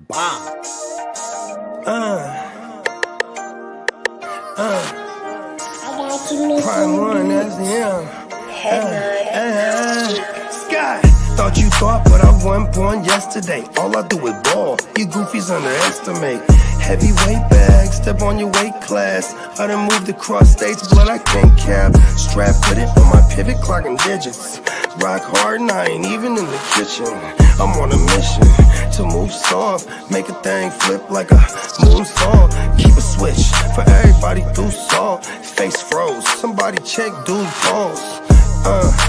Bomb. Prime one, that's him. Sky, thought you thought, but I wasn't born yesterday. All I do is ball, you goofies underestimate. Heavyweight bag, step on your weight class. I done moved across states, blood I can't cap. Strap put it on my pivot, clocking digits. Rock hard and I ain't even in the kitchen. I'm on a mission to move soft, make a thing flip like a moonsault. Keep a switch for everybody through salt. Face froze, somebody check dude pulse.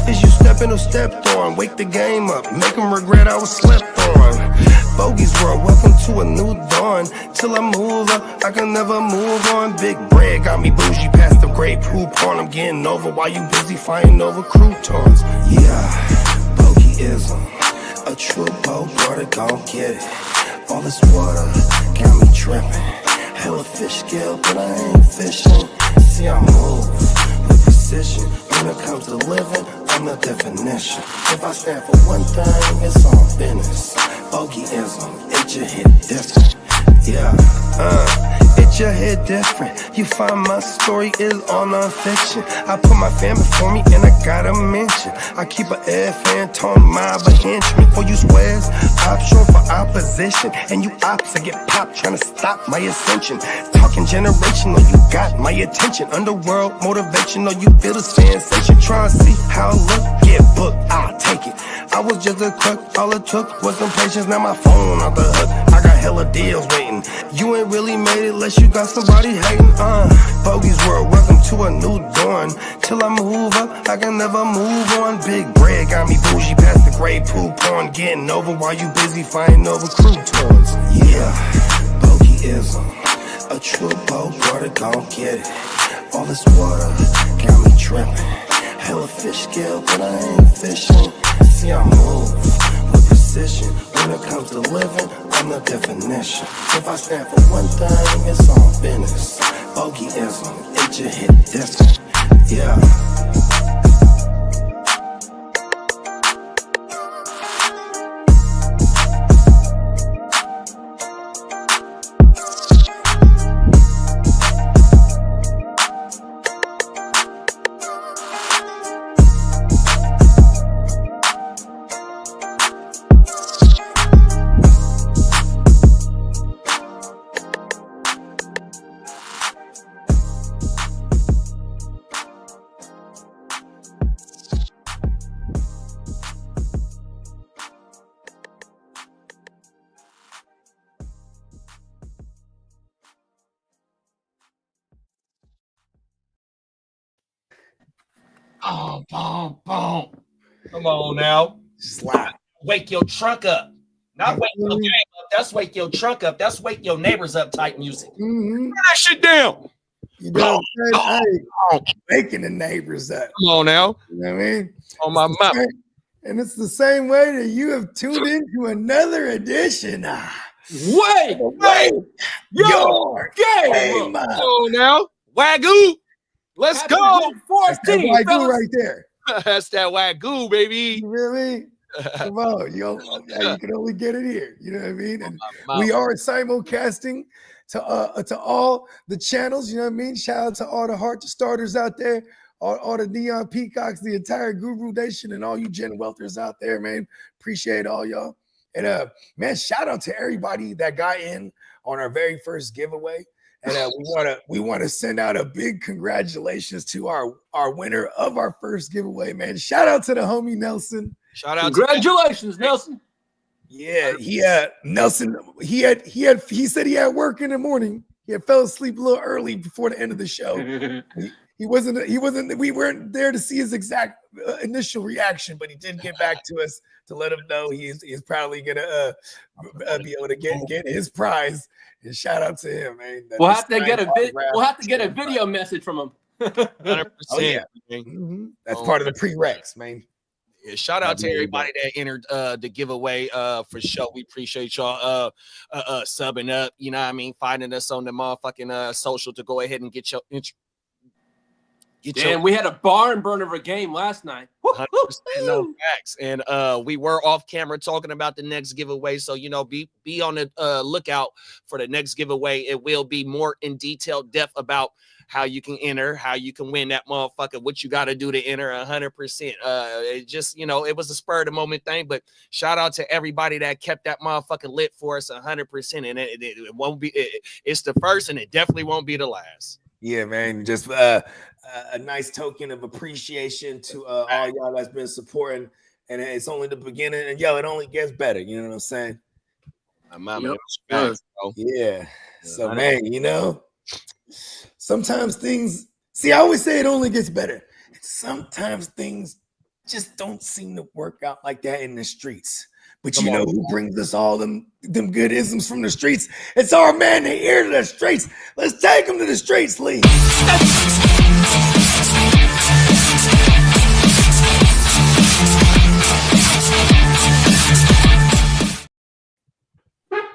Is you stepping or stepped on? Wake the game up, make them regret I was slept on. Bogey's world, welcome to a new dawn. Till I move up, I can never move on. Big bread got me bougie past the great poop on. I'm getting over while you busy fighting over croutons. Yeah, bogeyism, a true boat brother gon' get it. All this water got me tripping. Hella fish scale, but I ain't fishing. See I move with precision. When it comes to living, I'm the definition. If I stand for one thing, it's on business. Bogeyism, it just hit different. Yeah, it just hit different. You find my story is all non-fiction. I put my fam before me and I gotta mention. I keep an air fan, tone mob a henchman. For you squares, option for opposition. And you ops, I get popped trying to stop my ascension. Talking generational, you got my attention. Underworld motivational, you feel the sensation. Try to see how I look, get booked, I'll take it. I was just a crook, all it took was some patience. Now my phone off the hook, I got hella deals waiting. You ain't really made it unless you got somebody hating. Bogey's world, welcome to a new dawn. Till I move up, I can never move on. Big bread got me bougie past the gray poop on. Getting over while you busy fighting over croutons. Yeah, bogeyism, a true boat brother gon' get it. All this water got me tripping. Hella fish scale, but I ain't fishing. See I move with precision. When it comes to living, I'm the definition. If I stand for one thing, it's on business. Bogeyism, it just hit different. Yeah. Oh, boom, boom. Come on now. Slap. Wake your truck up. Not wake your game up. That's wake your truck up. That's wake your neighbors up type music. Mm-hmm. That shit down. You know what I'm saying? Hey, waking the neighbors up. Come on now. You know what I mean? On my mouth. And it's the same way that you have tuned into another edition. Wait. Your game. Come on now. Wagyu. Let's go. 14. That's that Wagyu right there. That's that Wagyu, baby. Really? Come on. You can only get it here. You know what I mean? And we are simulcasting to all the channels. You know what I mean? Shout out to all the heart starters out there. All the Neon Peacocks, the entire Guru Nation, and all you Gen Welters out there, man. Appreciate all y'all. And man, shout out to everybody that got in on our very first giveaway. And we want to send out a big congratulations to our winner of our first giveaway, man. Shout out to the homie Nelson. Shout out! Congratulations, Nelson. Yeah, Nelson. He said he had work in the morning. He had fell asleep a little early before the end of the show. He wasn't. We weren't there to see his exact initial reaction, but he did get back to us to let him know he's probably gonna be able to get his prize. And shout out to him, man. We'll have to get a video message from him. 100%. Oh, yeah. Mm-hmm. That's part of the prereqs, man. Yeah, shout out to everybody that entered the giveaway for sure. We appreciate y'all subbing up, you know what I mean, finding us on the motherfucking social to go ahead and get your Damn, we had a barn burner of a game last night. 100% no facts. And we were off camera talking about the next giveaway. So, be on the lookout for the next giveaway. It will be more in detailed depth about how you can enter, how you can win that motherfucker, what you got to do to enter 100%. It just, it was a spur of the moment thing, but shout out to everybody that kept that motherfucker lit for us 100%. And it won't be, it's the first and it definitely won't be the last. Yeah, man. Just a nice token of appreciation to all y'all that's been supporting. And it's only the beginning. And it only gets better. You know what I'm saying? Yeah. So, man, sometimes things, I always say it only gets better. Sometimes things just don't seem to work out like that in the streets. But who brings us all them good isms from the streets? It's our man, the ear to the streets. Let's take him to the streets, Lee.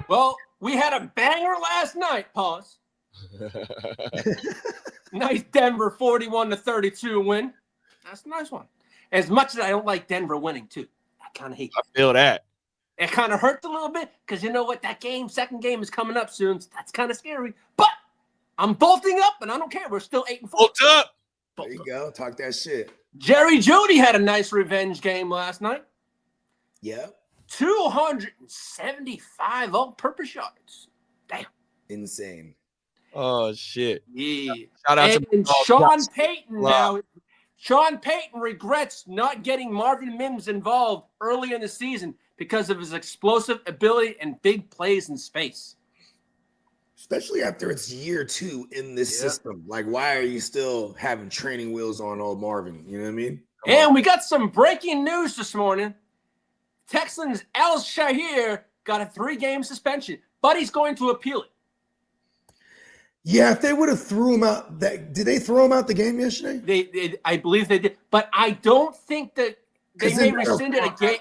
Well, we had a banger last night, pause. Nice Denver 41-32 win. That's a nice one. As much as I don't like Denver winning, too. I kind of hate it. I feel that. It kind of hurts a little bit because you know what? That second game is coming up soon. So that's kind of scary. But I'm bolting up, and I don't care. We're still 8-4. Bolt up. There you go. Talk that shit. Jerry Jeudy had a nice revenge game last night. Yeah. 275 all-purpose yards. Damn. Insane. Oh, shit. Yeah. Shout out to Sean Payton now. Sean Payton regrets not getting Marvin Mims involved early in the season because of his explosive ability and big plays in space. Especially after it's year 2 in this system. Like, why are you still having training wheels on old Marvin? You know what I mean? We got some breaking news this morning. Texans Al Shahir got a 3-game suspension, but he's going to appeal it. Yeah, if they would have threw him out, did they throw him out the game yesterday? I believe they did, but I don't think that they may rescind it again.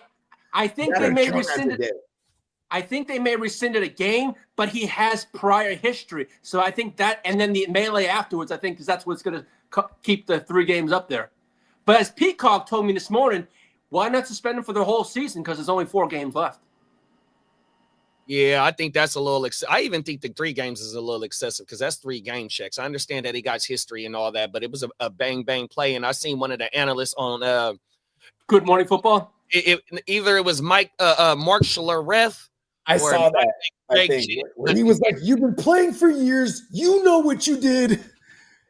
I think they may rescind it. I think they may rescind it a game, but he has prior history. So I think that, and then the melee afterwards, I think, because that's what's going to keep the 3 games up there. But as Peacock told me this morning, why not suspend him for the whole season? Because there's only 4 games left. Yeah, I think that's a little. I even think the 3 games is a little excessive because that's 3 game checks. I understand that he got history and all that, but it was a bang bang play. And I seen one of the analysts on Good Morning Football. Either it was Mark Schlereth. I saw that. I think when he was like, "You've been playing for years. You know what you did."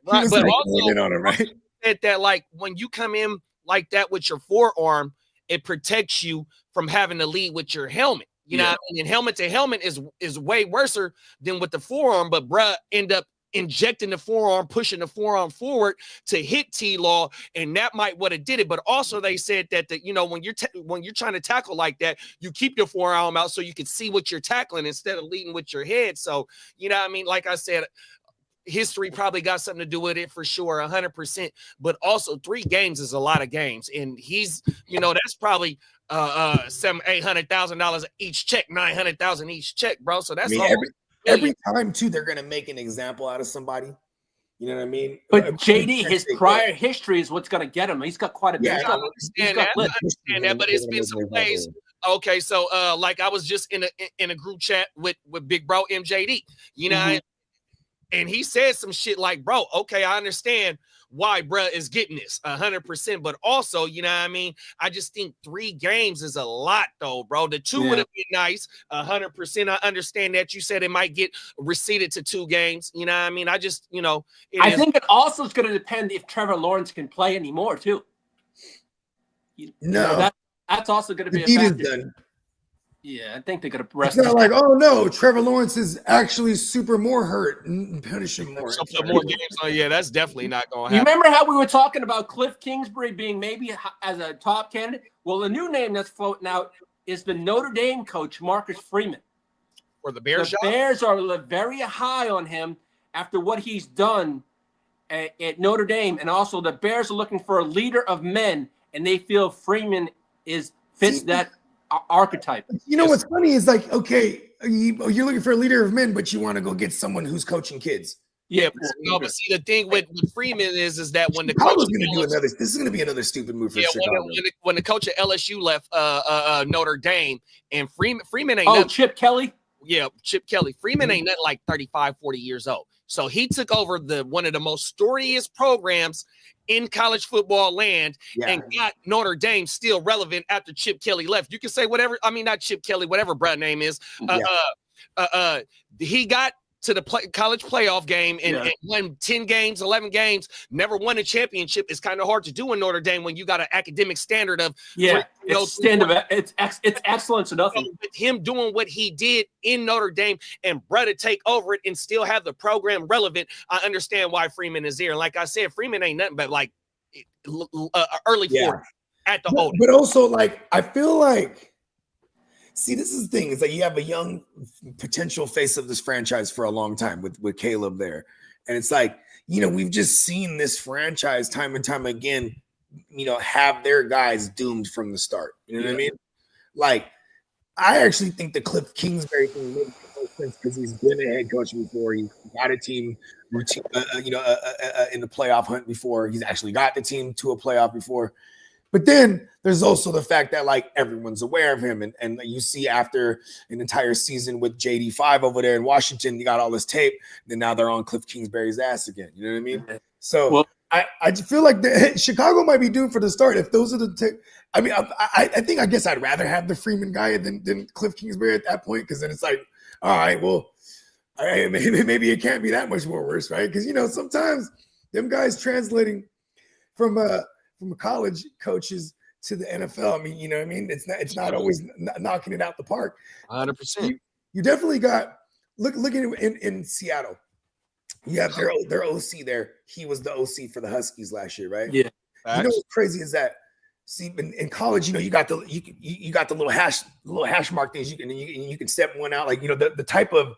Right, but also on it, right? Said that like when you come in like that with your forearm, it protects you from having to lead with your helmet. You know what I mean? And helmet to helmet is way worse than with the forearm, but bruh end up injecting the forearm, pushing the forearm forward to hit T-Law, and that might what it did it. But also they said that when you're trying to tackle like that, you keep your forearm out so you can see what you're tackling instead of leading with your head. So you know what I mean? Like I said, history probably got something to do with it for sure, 100%. But also 3 games is a lot of games, and he's that's probably $700,000-$800,000 each check, $900,000 each check, bro. So that's every time too they're gonna make an example out of somebody. You know what I mean? But JD, his prior history is what's gonna get him. He's got quite a bit. I understand that, but it's been some plays. Okay, so like I was just in a group chat with Big Bro MJD, and he said some shit like, bro, okay, I understand why bruh is getting this 100%, but also, you know what I mean? I just think 3 games is a lot though, bro. The 2 would have been nice, 100%. I understand that you said it might get receded to 2 games. You know what I mean? I just, I think it also is going to depend if Trevor Lawrence can play anymore too. That's also going to be a factor. Yeah, I think they're going to rest. It's not like, oh no, Trevor Lawrence is actually super more hurt and punish him more. More games. Oh yeah, that's definitely not going to happen. You remember how we were talking about Cliff Kingsbury being maybe as a top candidate? Well, the new name that's floating out is the Notre Dame coach, Marcus Freeman. Or the Bears. The Bears are very high on him after what he's done at Notre Dame, and also the Bears are looking for a leader of men, and they feel Freeman fits that archetype. What's funny is like, okay, you're looking for a leader of men, but you want to go get someone who's coaching kids. Yeah, but see, the thing with Freeman is that when the coach Chicago's going to do another, this is going to be another stupid move for Chicago. When the coach at LSU left Notre Dame, and Freeman ain't nothing, Chip Kelly. Yeah, Chip Kelly. Freeman ain't nothing like 35, 40 years old. So he took over one of the most storiest programs in college football land and got Notre Dame still relevant after Chip Kelly left. You can say whatever. I mean, not Chip Kelly, whatever Brad name is. He got to the college playoff game and won 10 games, 11 games, never won a championship. It's kind of hard to do in Notre Dame when you got an academic standard of it's excellence or nothing. With him doing what he did in Notre Dame and Brett to take over it and still have the program relevant, I understand why Freeman is there. And like I said, Freeman ain't nothing but like early 40s at the oldest. But also, like, I feel like, see, this is the thing. It's like you have a young potential face of this franchise for a long time with Caleb there. And it's like, we've just seen this franchise time and time again, have their guys doomed from the start. You know what I mean? Like, I actually think the Cliff Kingsbury thing makes no sense because he's been a head coach before. He's got a team routine, in the playoff hunt before. He's actually got the team to a playoff before. But then there's also the fact that, like, everyone's aware of him. And you see after an entire season with JD5 over there in Washington, you got all this tape. Then now they're on Cliff Kingsbury's ass again. You know what I mean? So I just feel like Chicago might be doomed for the start. If those are the I guess I'd rather have the Freeman guy than Cliff Kingsbury at that point. Because then it's like, all right, well, maybe it can't be that much more worse, right? Because, sometimes them guys translating from college coaches to the NFL. I mean, you know what I mean? It's not always knocking it out the park. 100%. You definitely got looking in Seattle. You have their OC there. He was the OC for the Huskies last year, right? Yeah. You know what's crazy is that, see, in college, you got the little hash mark things. You can step one out, like, the type of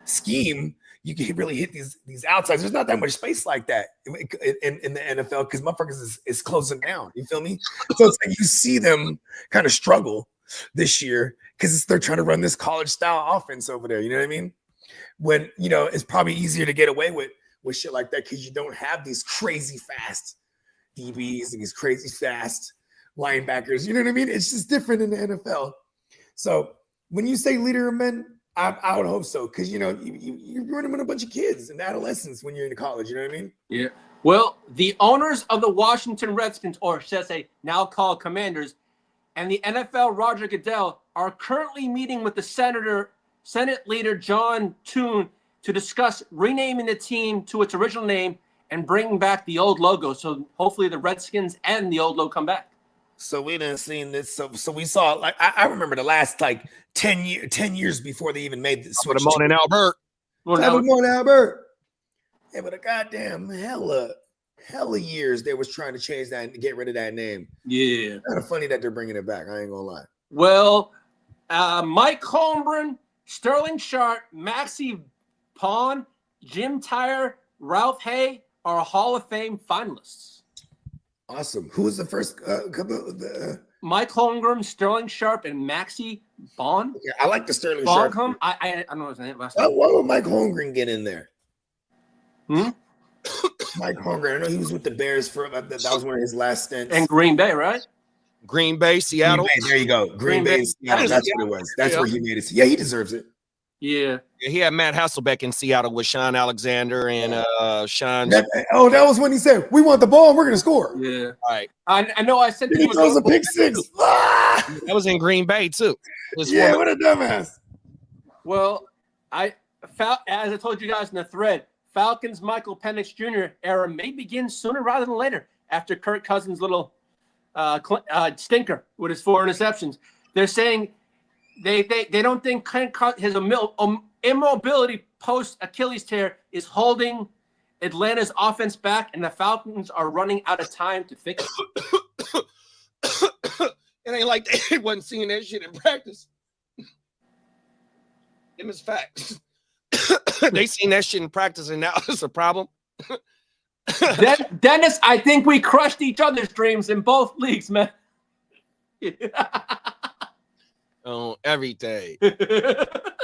scheme. You can really hit these outsides. There's not that much space like that in the NFL because motherfuckers is closing down. You feel me? So it's like you see them kind of struggle this year because they're trying to run this college style offense over there. You know what I mean? When it's probably easier to get away with shit like that because you don't have these crazy fast DBs and these crazy fast linebackers. You know what I mean? It's just different in the NFL. So when you say leader of men, I would hope so, because you're running with a bunch of kids and adolescents when you're in college. You know what I mean? Yeah. Well, the owners of the Washington Redskins, or should I say now called Commanders, and the NFL Roger Goodell are currently meeting with the Senate leader John Toon to discuss renaming the team to its original name and bringing back the old logo. So hopefully the Redskins and the old logo come back. So we didn't see this. So we saw, like, I remember the last 10 years before they even made this switch. Morning, Albert. Morning, Albert. Yeah, but a goddamn hella years they was trying to change that and get rid of that name. Yeah. Kind of funny that they're bringing it back. I ain't gonna lie. Well, Mike Holmgren, Sterling Sharp, Maxie Pawn, Jim Tyre, Ralph Hay are Hall of Fame finalists. Awesome. Who was the first couple? Mike Holmgren, Sterling Sharp, and Maxie Bond. Yeah, I like the Sterling Sharp. I don't know his name last name. Why would Mike Holmgren get in there? Mike Holmgren. I know he was with the Bears for that was one of his last stints. And Green Bay, right? Green Bay, Seattle. Green Bay, there you go. Green Bay, Seattle. That's what it was. That's where he made it. Yeah, he deserves it. Yeah. He had Matt Hasselbeck in Seattle with Sean Alexander and Sean. That was when he said, "We want the ball and we're going to score." Yeah. All right. I know I said he throws a big six. That was in Green Bay, too. Yeah, what a dumbass. Well, as I told you guys in the thread, Falcons' Michael Penix Jr. era may begin sooner rather than later after Kirk Cousins' little stinker with his 4 interceptions. They're saying they don't think his immobility post Achilles tear is holding Atlanta's offense back, and the Falcons are running out of time to fix it. It ain't like they wasn't seeing that shit in practice. Them is facts. They seen that shit in practice, and now it's a problem. Dennis, I think we crushed each other's dreams in both leagues, man. Oh, every day.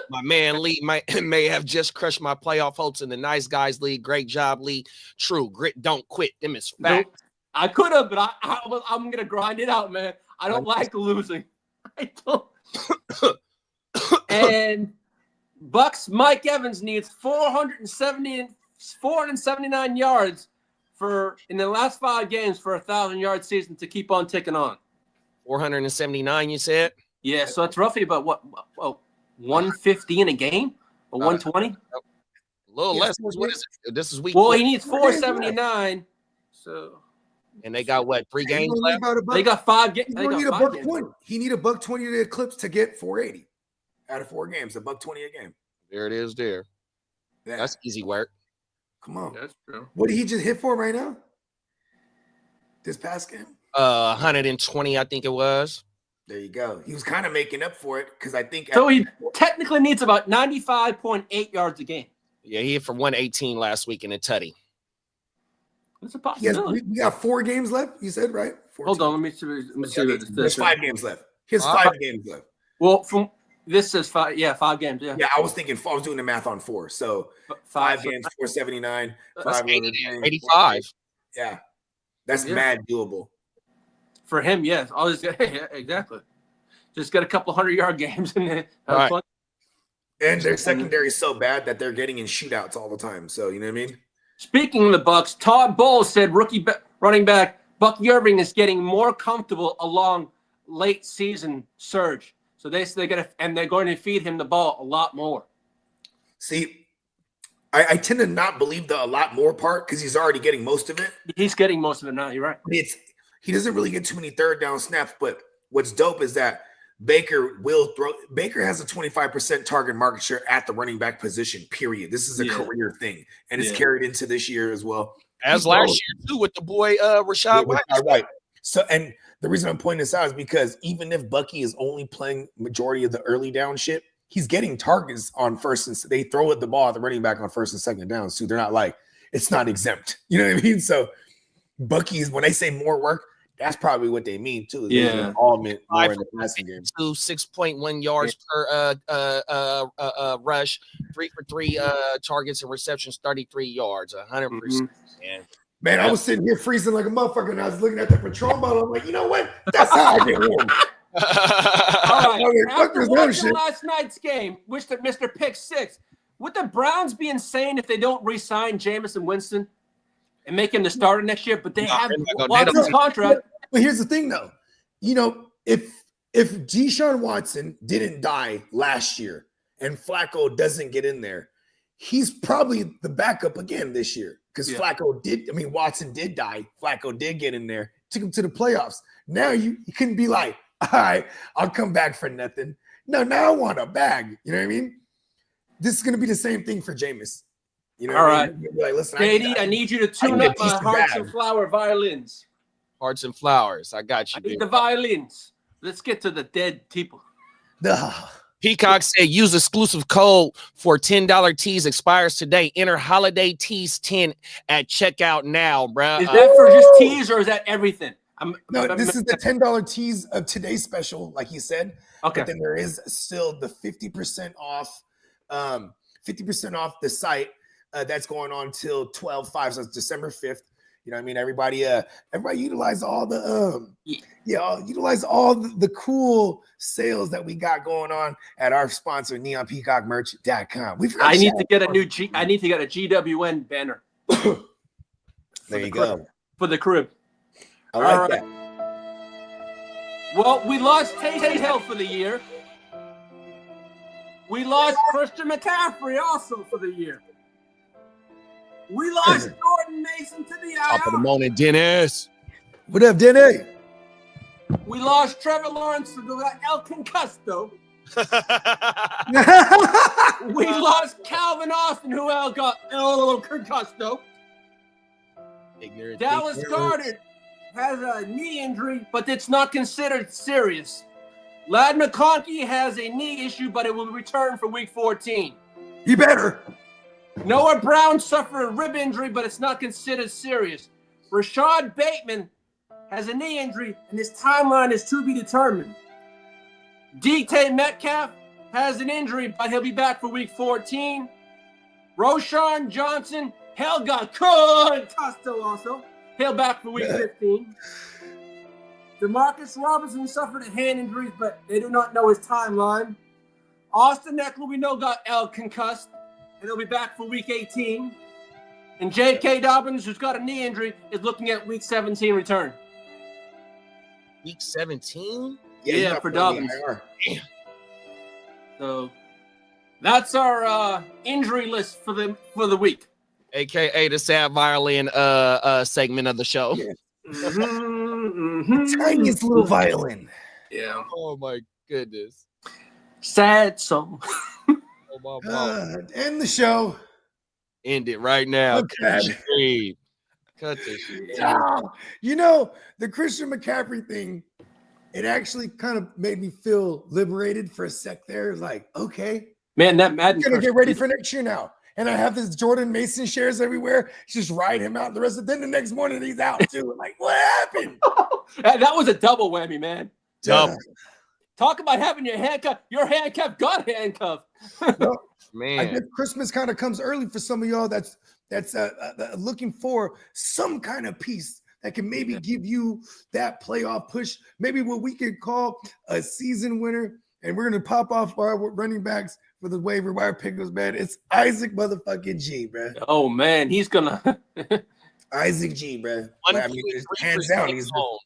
My man Lee may have just crushed my playoff hopes in the Nice Guys League. Great job, Lee. True. Grit don't quit. Them is fact. I could have, but I'm going to grind it out, man. I don't like losing. I don't. And Bucks Mike Evans needs 479 yards in the last 5 games for a 1,000-yard season to keep on ticking on. 479, you said? Yeah, so it's roughly about what 150 in a game or 120? A little less. What is it? This is week. Well, he needs 479. So. And they got what? 3 games left. They got 5 games. He need a $120. He need a $120 to Eclipse to get 480 out of 4 games. A $120 a game. There it is. There. Yeah. That's easy work. Come on. That's true. What did he just hit for right now? This past game? 120, I think it was. There you go. He was kind of making up for it because I think so. He technically needs about 95.8 yards a game. Yeah, he hit for 118 last week in a tutty. That's a possibility. We got 4 games left. You said right. 14. Hold on, let me see. There's 5 games left. He has 5 games left. Well, from this says 5. Yeah, 5 games. Yeah. Yeah, I was doing the math on 4. So 5 games, 479. 85. Yeah, that's mad doable. For him, yes. Yeah, exactly. Just got a couple 100-yard games in there. Right. And their secondary is so bad that they're getting in shootouts all the time. So, you know what I mean? Speaking of the Bucks, Todd Bowles said rookie running back Buck Irving is getting more comfortable along late season surge. So they're going to feed him the ball a lot more. See, I tend to not believe the a lot more part because he's already getting most of it. He's getting most of it now. You're right. He doesn't really get too many third down snaps, but what's dope is that Baker has a 25% target market share at the running back position, period. This is a career thing, and it's carried into this year as well. As last year, too, with the boy Rashad White. Right. So, and the reason I'm pointing this out is because even if Bucky is only playing majority of the early down shit, he's getting targets on first and they throw the ball at the running back on first and second downs, too. They're not like, it's not exempt. You know what I mean? So Bucky's, when they say more work, that's probably what they mean too. Yeah, all meant more in the passing game. 6.1 yards per rush, 3 for 3 targets and receptions, 33 yards, 100%. Man, I was sitting here freezing like a motherfucker, and I was looking at the Patron bottle. I'm like, you know what? That's how I get warm. All right. After watching last night's game, Mr. Pick 6, would the Browns be insane if they don't re-sign Jameis Winston and make him the starter next year? But they have Watson's contract. But here's the thing, though. You know, if Deshaun Watson didn't die last year and Flacco doesn't get in there, he's probably the backup again this year because Watson did die. Flacco did get in there, took him to the playoffs. Now you couldn't be like, all right, I'll come back for nothing. No, now I want a bag. You know what I mean? This is going to be the same thing for Jameis. You know, all right. Like, listen, JD, I need you to tune up my Hearts and Flower violins. Hearts and Flowers. I got you. I need the violins. Let's get to the dead people. Peacock said use exclusive code for $10 tees expires today. Enter holiday tees 10 at checkout now, bro. Is that for just tees or is that everything? This is the $10 tees of today's special, like you said. Okay. But then there is still the 50% off, 50% off the site that's going on till 12/5, so it's December 5th. You know what I mean? Everybody utilize all the utilize all the cool sales that we got going on at our sponsor neonpeacockmerch.com. I need to get a GWN banner. There you go. For the crib. I like that. Well, we lost Taysom Hill for the year. We lost Christian McCaffrey also for the year. We lost Jordan Mason to the IR. Top of the morning, Dennis. What up, Denny? We lost Trevor Lawrence to the El Concusto. We lost Calvin Austin, who got El Concusto. Dallas Goedert has a knee injury, but it's not considered serious. Ladd McConkey has a knee issue, but it will return for Week 14. He better. Noah Brown suffered a rib injury, but it's not considered serious. Rashad Bateman has a knee injury, and his timeline is to be determined. DK Metcalf has an injury, but he'll be back for week 14. Roshan Johnson, hell got concussed also. He'll back for week 15. Demarcus Robinson suffered a hand injury, but they do not know his timeline. Austin Eckler, we know, got concussed, and he'll be back for week 18. And J.K. Dobbins, who's got a knee injury, is looking at week 17 return. Week 17? Yeah, for Dobbins. So that's our injury list for the week. AKA the sad violin segment of the show. Yeah. Tiniest little violin. Yeah. Oh my goodness. Sad song. Oh, my End the show. End it right now. Okay. Cut this shit. You know, the Christian McCaffrey thing, it actually kind of made me feel liberated for a sec there. Like, okay. Man, that Madden. I'm going to get ready for next year now. And I have this Jordan Mason shares everywhere. Just ride him out the rest of then the next morning he's out too. Like, what happened? That was a double whammy, man. Double. Talk about having your handcuff got handcuffed. Well, man, I guess Christmas kind of comes early for some of y'all that's looking for some kind of piece that can maybe give you that playoff push, maybe what we could call a season winner. And we're going to pop off our running backs for the waiver wire pickers, man. It's Isaac motherfucking G, bro. Oh, man, he's going to. Isaac G, bro. I mean, hands down, he's owned.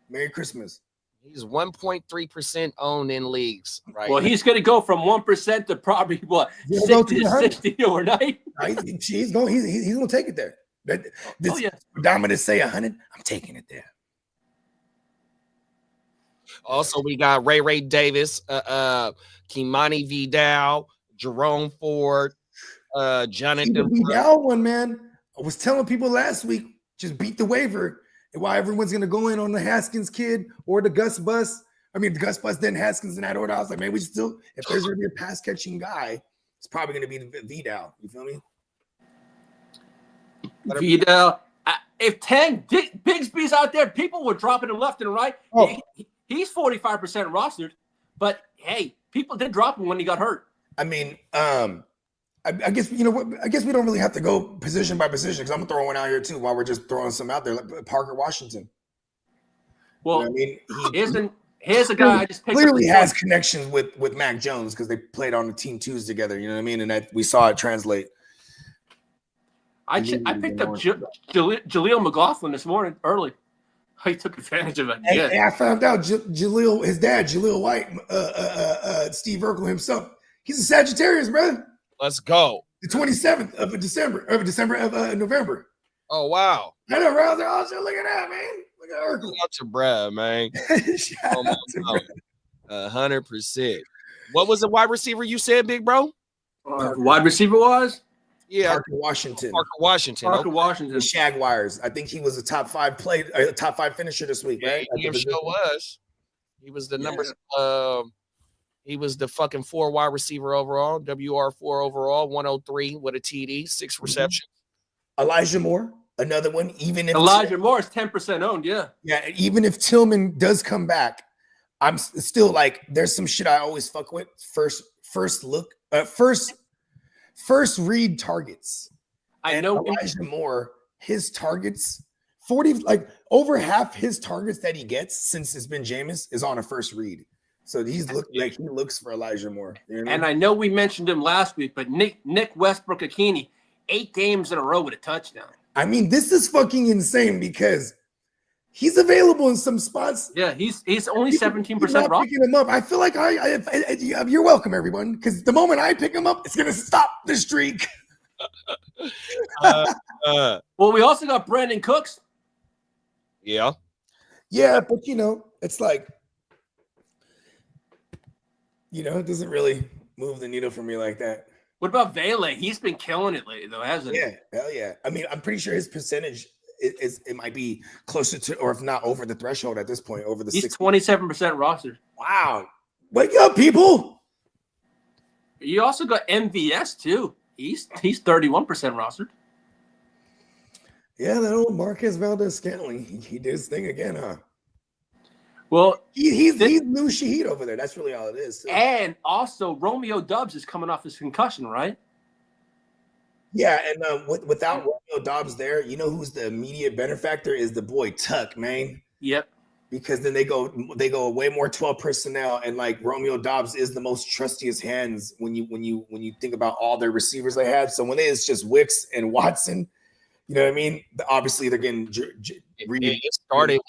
Merry Christmas. He's 1.3% owned in leagues, right? Well, he's going to go from 1% to probably, what, 60 overnight? He's going to take it there. Dominant say 100, I'm taking it there. Also, we got Ray Davis, Kimani Vidal, Jerome Ford, Jonathan. The Vidal one, man. I was telling people last week, just beat the waiver. And why everyone's going to go in on the Haskins kid or the Gus Bus. I mean, the Gus Bus, then Haskins in that order. I was like, man, we still, if there's going to be a pass catching guy, it's probably going to be the Vidal. You feel me? Vidal. If Tank Bigsby's out there, people were dropping him left and right. Oh. He's 45% rostered, but hey, people did drop him when he got hurt. I mean, I guess, you know what? I guess we don't really have to go position by position because I'm throwing one out here too while we're just throwing some out there, like Parker Washington. Well, you know I mean? Here's a guy I just picked clearly has connections with Mac Jones because they played on the team twos together. You know what I mean? And we saw it translate. I picked up Jaleel McLaughlin this morning early. He took advantage of it. Hey, I found out Jaleel, his dad, Jaleel White, Steve Urkel himself. He's a Sagittarius, brother. Let's go. The 27th of November. Oh, wow. I know, bro. I was look at that, man. Look at Urkel. Shout out to Brad, man. Shout out to Brad. 100%. What was the wide receiver you said, big bro? Wide receiver was? Yeah, Parker Washington. Washington. The Jaguars. I think he was a top five finisher this week, right? He sure was. He was the number. He was the fucking 4 wide receiver overall, WR4 overall, 103 with a TD, 6 receptions. Elijah Moore, another one. Even if Elijah Moore is 10% owned, yeah. Yeah, even if Tillman does come back, I'm still like, there's some shit I always fuck with. First read targets. I know Elijah Moore, his targets, 40, like over half his targets that he gets since it's been Jameis is on a first read. So he looks for Elijah Moore. You know what I mean? And I know we mentioned him last week, but Nick Westbrook-Akini, 8 games in a row with a touchdown. I mean, this is fucking insane because he's available in some spots. Yeah, he's only 17% rock. Picking him up. I feel like you're welcome, everyone, because the moment I pick him up, it's gonna stop the streak. Well, we also got Brandon Cooks. Yeah, but it's like, it doesn't really move the needle for me like that. What about Vele? He's been killing it lately, though, hasn't he? Yeah, hell yeah. I mean, I'm pretty sure his percentage it might be closer to, or if not over the threshold at this point, over the. He's 27% rostered. Wow, wake up, people! You also got MVS too. He's 31% rostered. Yeah, that old Marquez Valdez-Scantling. He did his thing again, huh? Well, he's new Shaheed over there. That's really all it is. Too. And also, Romeo Doubs is coming off his concussion, right? Yeah, and without Romeo Doubs there, you know who's the immediate benefactor is the boy Tuck, man. Yep. Because then they go way more 12 personnel, and like Romeo Doubs is the most trustiest hands when you think about all their receivers they had. So when it's just Wicks and Watson, you know what I mean? Obviously they're getting. It started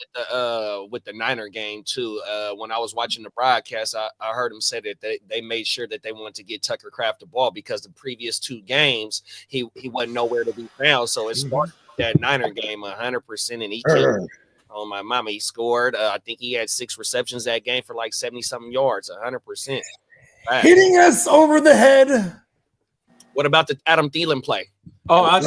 with the Niner game too. When I was watching the broadcast, I heard him say that they made sure that they wanted to get Tucker Kraft the ball because the previous 2 games he wasn't nowhere to be found. So it started that Niner game 100%, and he came. Oh my mama, he scored. I think he had 6 receptions that game for like 70-something yards, 100%. Hitting us over the head. What about the Adam Thielen play? Oh,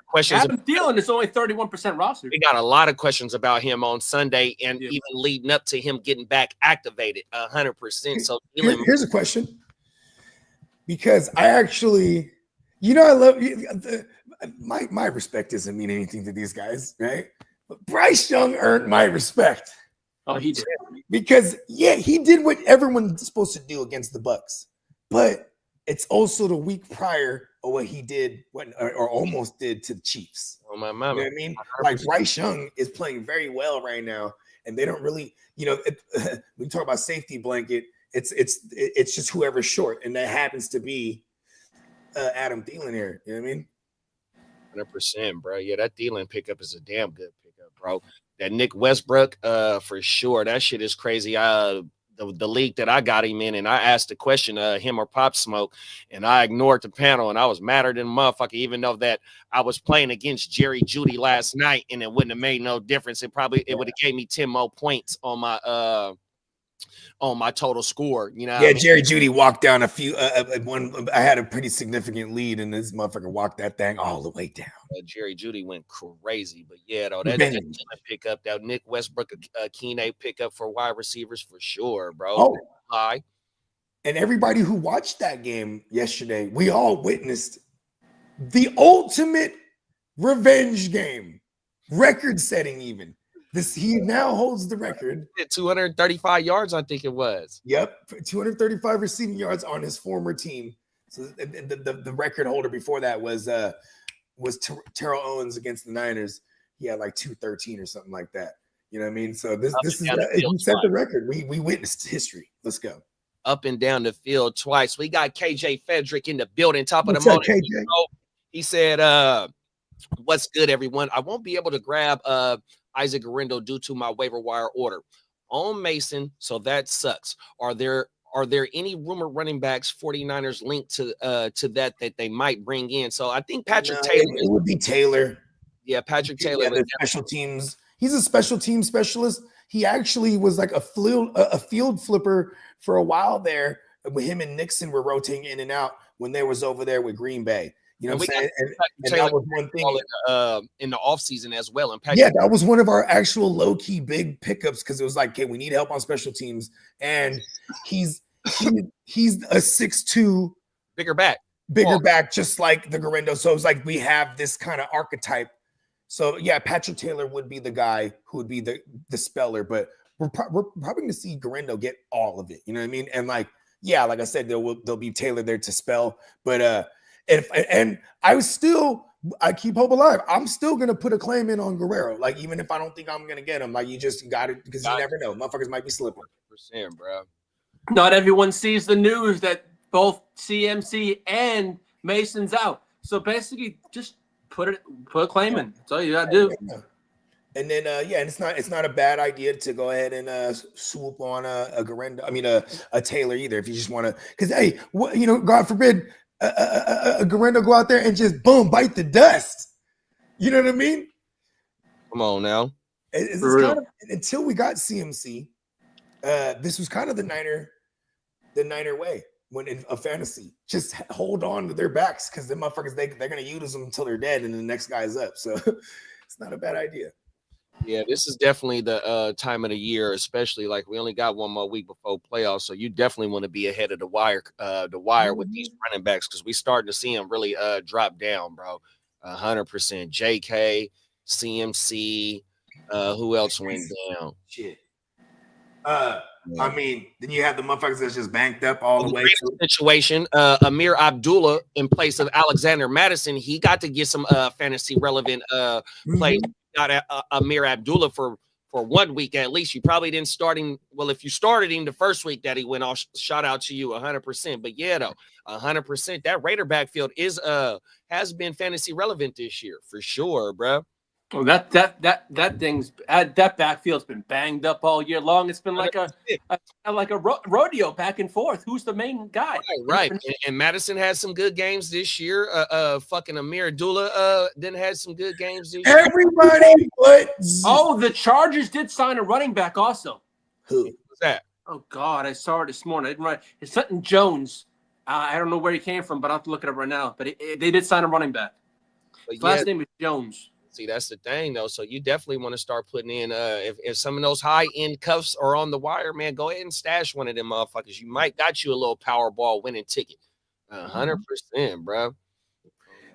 questions. Adam Thielen is only 31% roster. We got a lot of questions about him on Sunday, and even leading up to him getting back activated 100%. So here's a question, because I actually, I love my respect doesn't mean anything to these guys, right? But Bryce Young earned my respect. Oh, he did. Because he did what everyone's supposed to do against the Bucs, but it's also the week prior of what he did, or almost did to the Chiefs. Oh my mama. You know what I mean? Like Bryce Young is playing very well right now, and they don't really, we talk about safety blanket. It's just whoever's short, and that happens to be Adam Thielen here. You know what I mean? 100%, bro. Yeah, that Thielen pickup is a damn good pickup, bro. That Nick Westbrook, for sure. That shit is crazy. The league that I got him in, and I asked the question, him or Pop Smoke, and I ignored the panel, and I was madder than a motherfucker, even though that I was playing against Jerry Jeudy last night, and it wouldn't have made no difference. It would have gave me 10 more points on my total score. You know? Yeah, Jerry Jeudy walked down a few. I had a pretty significant lead, and this motherfucker walked that thing all the way down. Jerry Jeudy went crazy, but yeah, though that pickup, that Nick Westbrook, Keeney pickup for wide receivers for sure, bro. Oh, hi. And everybody who watched that game yesterday, we all witnessed the ultimate revenge game, record-setting even. He now holds the record. 235 yards, I think it was. Yep, 235 receiving yards on his former team. So the record holder before that was Terrell Owens against the Niners. He had like 213 or something like that. You know what I mean? So this is he set the record. We witnessed history. Let's go. Up and down the field twice. We got KJ Fedrick in the building, top of the morning. He said, "What's good, everyone? I won't be able to grab Isaac Guerrero due to my waiver wire order on Mason, so that sucks. Are there any rumor running backs 49ers linked to that they might bring in? So I think Patrick Taylor. It would be Taylor. Yeah, Patrick Taylor. Yeah, special teams. He's a special team specialist. He actually was like a field flipper for a while there. With him and Nixon were rotating in and out when they was over there with Green Bay. You know what I'm saying? And that was one thing in the offseason as well. And that was one of our actual low-key big pickups, because it was like, okay, we need help on special teams. And he's a 6'2", bigger back, just like the Guerrero. So it's like we have this kind of archetype. So yeah, Patrick Taylor would be the guy who would be the speller, but we're probably going to see Guerrero get all of it. You know what I mean? And like I said, there'll be Taylor there to spell, but and I keep hope alive. I'm still gonna put a claim in on Guerrero, like even if I don't think I'm gonna get him. Like you just got it, because you never know. Motherfuckers might be slipping. % bro. Not everyone sees the news that both CMC and Mason's out. So basically, just put a claim in. That's all you gotta do. And then and it's not a bad idea to go ahead and swoop on a Guerrero. I mean a Taylor either, if you just want to. Because hey, God forbid. A Guerrero go out there and just boom, bite the dust. You know what I mean? Come on now. It's kind of, until we got CMC, this was kind of the Niner way when in a fantasy. Just hold on to their backs, because the motherfuckers they're gonna use them until they're dead and the next guy's up. So it's not a bad idea. Yeah, this is definitely the time of the year, especially like we only got one more week before playoffs, so you definitely want to be ahead of the wire with these running backs, because we starting to see them really drop down, bro. 100%. JK, CMC, who else went down? Shit. I mean, then you have the motherfuckers that's just banked up all the way. Situation. Amir Abdullah in place of Alexander Madison. He got to get some fantasy relevant plays. Got Amir Abdullah for 1 week at least. You probably didn't start him. Well, if you started him the first week that he went off, shout out to you 100%. But yeah, though 100%. That Raider backfield has been fantasy relevant this year for sure, bro. Oh, that backfield's been banged up all year long. It's been like a rodeo back and forth. Who's the main guy? Right. And Madison had some good games this year. Fucking Amir Abdullah then had some good games this year. Everybody but the Chargers did sign a running back also. Who was that? Oh God, I saw it this morning. I didn't write. It's something Jones. I don't know where he came from, but I'll have to look it up right now. But they did sign a running back. His last name is Jones. See, that's the thing, though. So you definitely want to start putting in if some of those high-end cuffs are on the wire, man, go ahead and stash one of them motherfuckers. You might got you a little Powerball winning ticket. 100%, bro.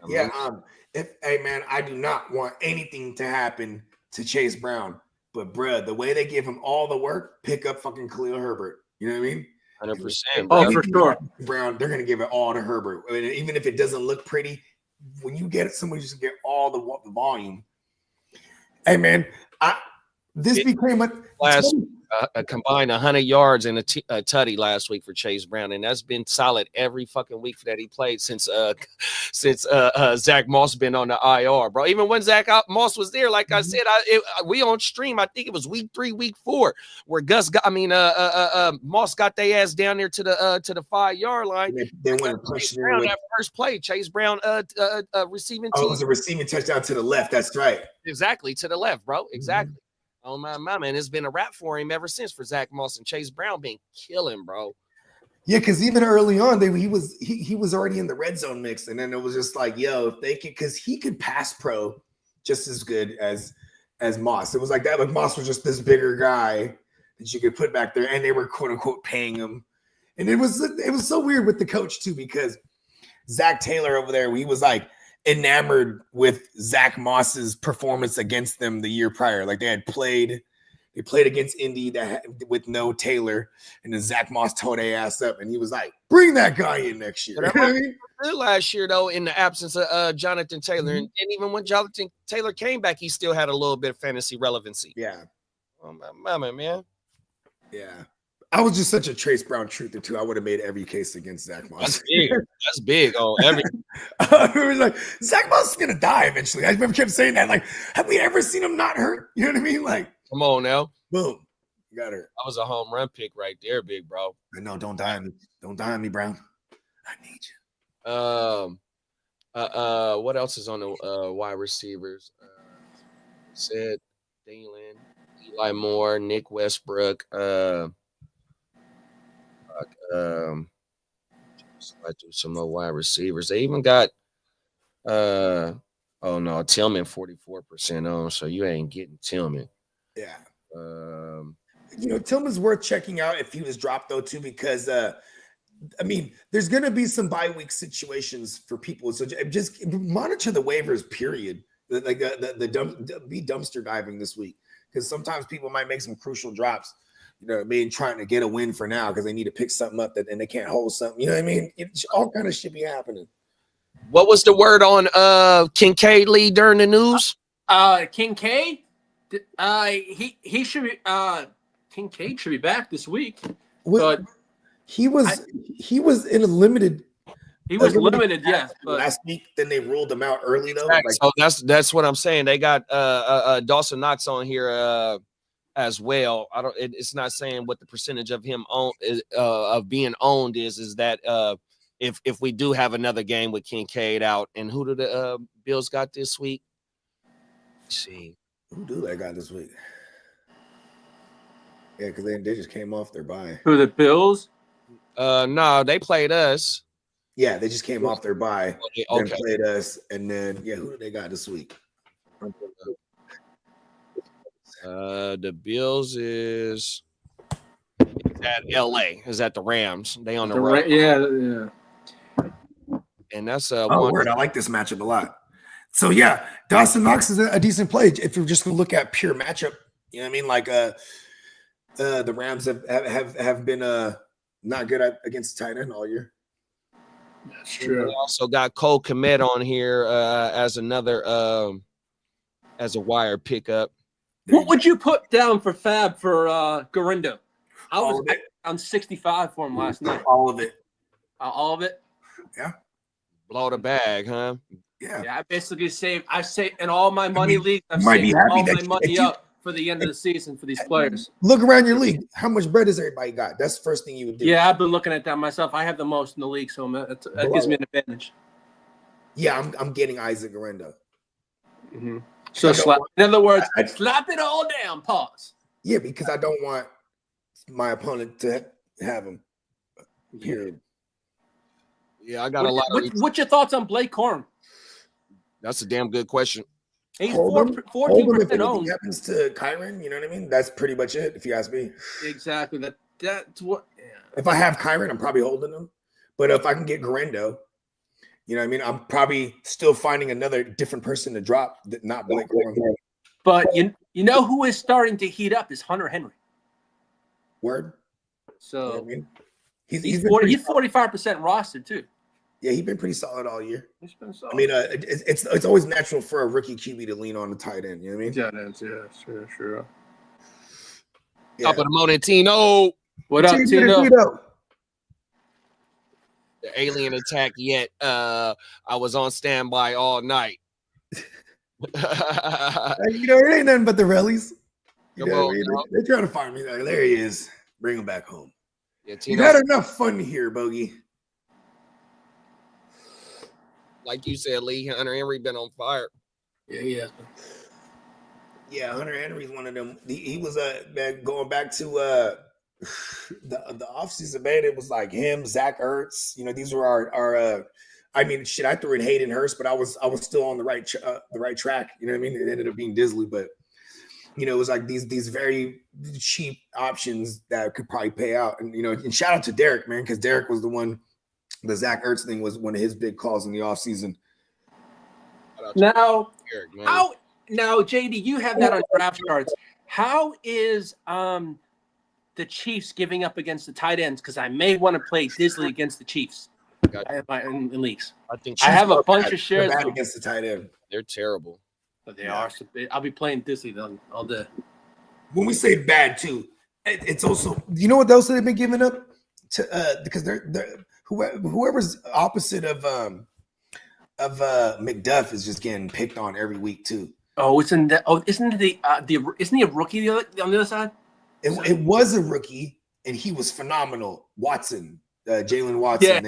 Yeah. Hey, man, I do not want anything to happen to Chase Brown. But, bro, the way they give him all the work, pick up fucking Khalil Herbert. You know what I mean? 100%. Oh, for sure. Brown, they're going to give it all to Herbert. I mean, even if it doesn't look pretty, when you get somebody just get all the volume. Hey man, this became a combined 100 yards and a tutty last week for Chase Brown, and that's been solid every fucking week that he played since Zach Moss been on the IR, bro. Even when Zach Moss was there, like I said, we on stream. I think it was week 3, week 4, where Moss got their ass down there to the 5-yard line. They went pushing that first play. Chase Brown receiving. Oh, it was a receiving touchdown to the left. That's right. Exactly to the left, bro. Exactly. Oh my man, it's been a wrap for him ever since for Zach Moss and Chase Brown being killing, bro. Yeah, because even early on, he was already in the red zone mix, and then it was just like, yo, if they could, because he could pass pro just as good as Moss. It was like that, like Moss was just this bigger guy that you could put back there, and they were quote unquote paying him, and it was so weird with the coach too, because Zach Taylor over there, he was like enamored with Zach Moss's performance against them the year prior. Like they played against Indy with no Taylor, and then Zach Moss tore their ass up, and he was like, "Bring that guy in next year." Last year, though, in the absence of Jonathan Taylor, and even when Jonathan Taylor came back, he still had a little bit of fantasy relevancy. Yeah, oh my man. Yeah. I was just such a Chase Brown truther too. I would have made every case against Zach Moss. That's big. Oh, every. I was like, Zach Moss is gonna die eventually. I remember kept saying that. Like, have we ever seen him not hurt? You know what I mean? Like, come on now. Boom, you got her. That was a home run pick right there, big bro. I know. Don't die on me. Don't die on me, Brown. I need you. What else is on the wide receivers? Said Thielen, Eli Moore, Nick Westbrook. I do some more wide receivers. They even got Tillman 44% on, so you ain't getting Tillman. Yeah. Tillman's worth checking out if he was dropped though too, because there's gonna be some bye week situations for people. So just monitor the waivers, period. Be dumpster diving this week, because sometimes people might make some crucial drops. You know what I mean? Trying to get a win for now because they need to pick something up and they can't hold something. You know what I mean? All kind of shit be happening. What was the word on Kincaid Lee during the news? Kincaid? He should be Kincaid should be back this week. But he was in a limited. He was limited, yeah. Last week, then they ruled him out early though. So that's what I'm saying. They got Dawson Knox on here as well. It's not saying what the percentage of him of being owned is that if we do have another game with Kincaid out, and who do the Bills got this week? Let's see, who do they got this week? Yeah, because they just came off their bye. Who, the Bills? No, they played us. Yeah, they just came off their bye. Okay. Then played us, and then who do they got this week? The Bills is at LA. Is at the Rams. They on the road. Yeah. And that's word. I like this matchup a lot. So yeah, Dawson Knox is a decent play if you're just gonna look at pure matchup. You know what I mean? Like The Rams have been not good against tight end all year. That's true. We also got Cole Kmet on here as another as a wire pickup. What would you put down for Fab for Garindo? I'm 65 for him last night. All of it. All of it? Yeah. Blow the bag, huh? Yeah. I basically I saved in all my money leagues. I've might be saved happy all that my you- money if you- up for the end of the season for these players. Look around your league. How much bread has everybody got? That's the first thing you would do. Yeah, I've been looking at that myself. I have the most in the league, so that gives me an advantage. Yeah, I'm getting Isaac Garindo. Mm-hmm. So in other words, slap it all down. Pause. Yeah, because I don't want my opponent to have him. Period. Yeah, I got a lot of. What's your thoughts on Blake Corum? That's a damn good question. He's Hold him 14% if anything owned. happens to Kyron, you know what I mean? That's pretty much it, if you ask me. Exactly. That's what. Yeah. If I have Kyron, I'm probably holding him. But if I can get Garindo, you know what I mean? I'm probably still finding another different person to drop that not Blake Corum. But you know who is starting to heat up is Hunter Henry. Word. So You know what I mean? he's 45% rostered too. Yeah, he's been pretty solid all year. He's been solid. I mean, it's always natural for a rookie QB to lean on the tight end. You know what I mean? Yeah, that's sure. Yeah. Top of the morning, Tino. What up, Tino? The alien attack yet. I was on standby all night. You know, it ain't nothing but the rallies. Come on, they're trying to find me. Like, there he is. Bring him back home. Yeah, You've had enough fun here, Bogey. Like you said, Lee, Hunter Henry been on fire. Yeah. Yeah, Hunter Henry's one of them. He was man, going back to the offseason, man. It was like him, Zach Ertz. You know, these were our I mean, shit. I threw in Hayden Hurst, but I was still on the right track. You know what I mean? It ended up being Disley, but you know, it was like these very cheap options that could probably pay out. And you know, and shout out to Derek, man, because Derek was the one. The Zach Ertz thing was one of his big calls in the offseason. Now, JD, you have that on draft cards. How is the Chiefs giving up against the tight ends? Because I may want to play Disley against the Chiefs in leagues. I have a bunch of shares against the tight end. They're terrible. But they are. I'll be playing Disley then all day. When we say bad too, it's also, you know what else they've been giving up to because they're whoever's opposite of McDuff is just getting picked on every week too. Oh, isn't he a rookie on the other side? It was a rookie and he was phenomenal. Watson, Jalen Watson.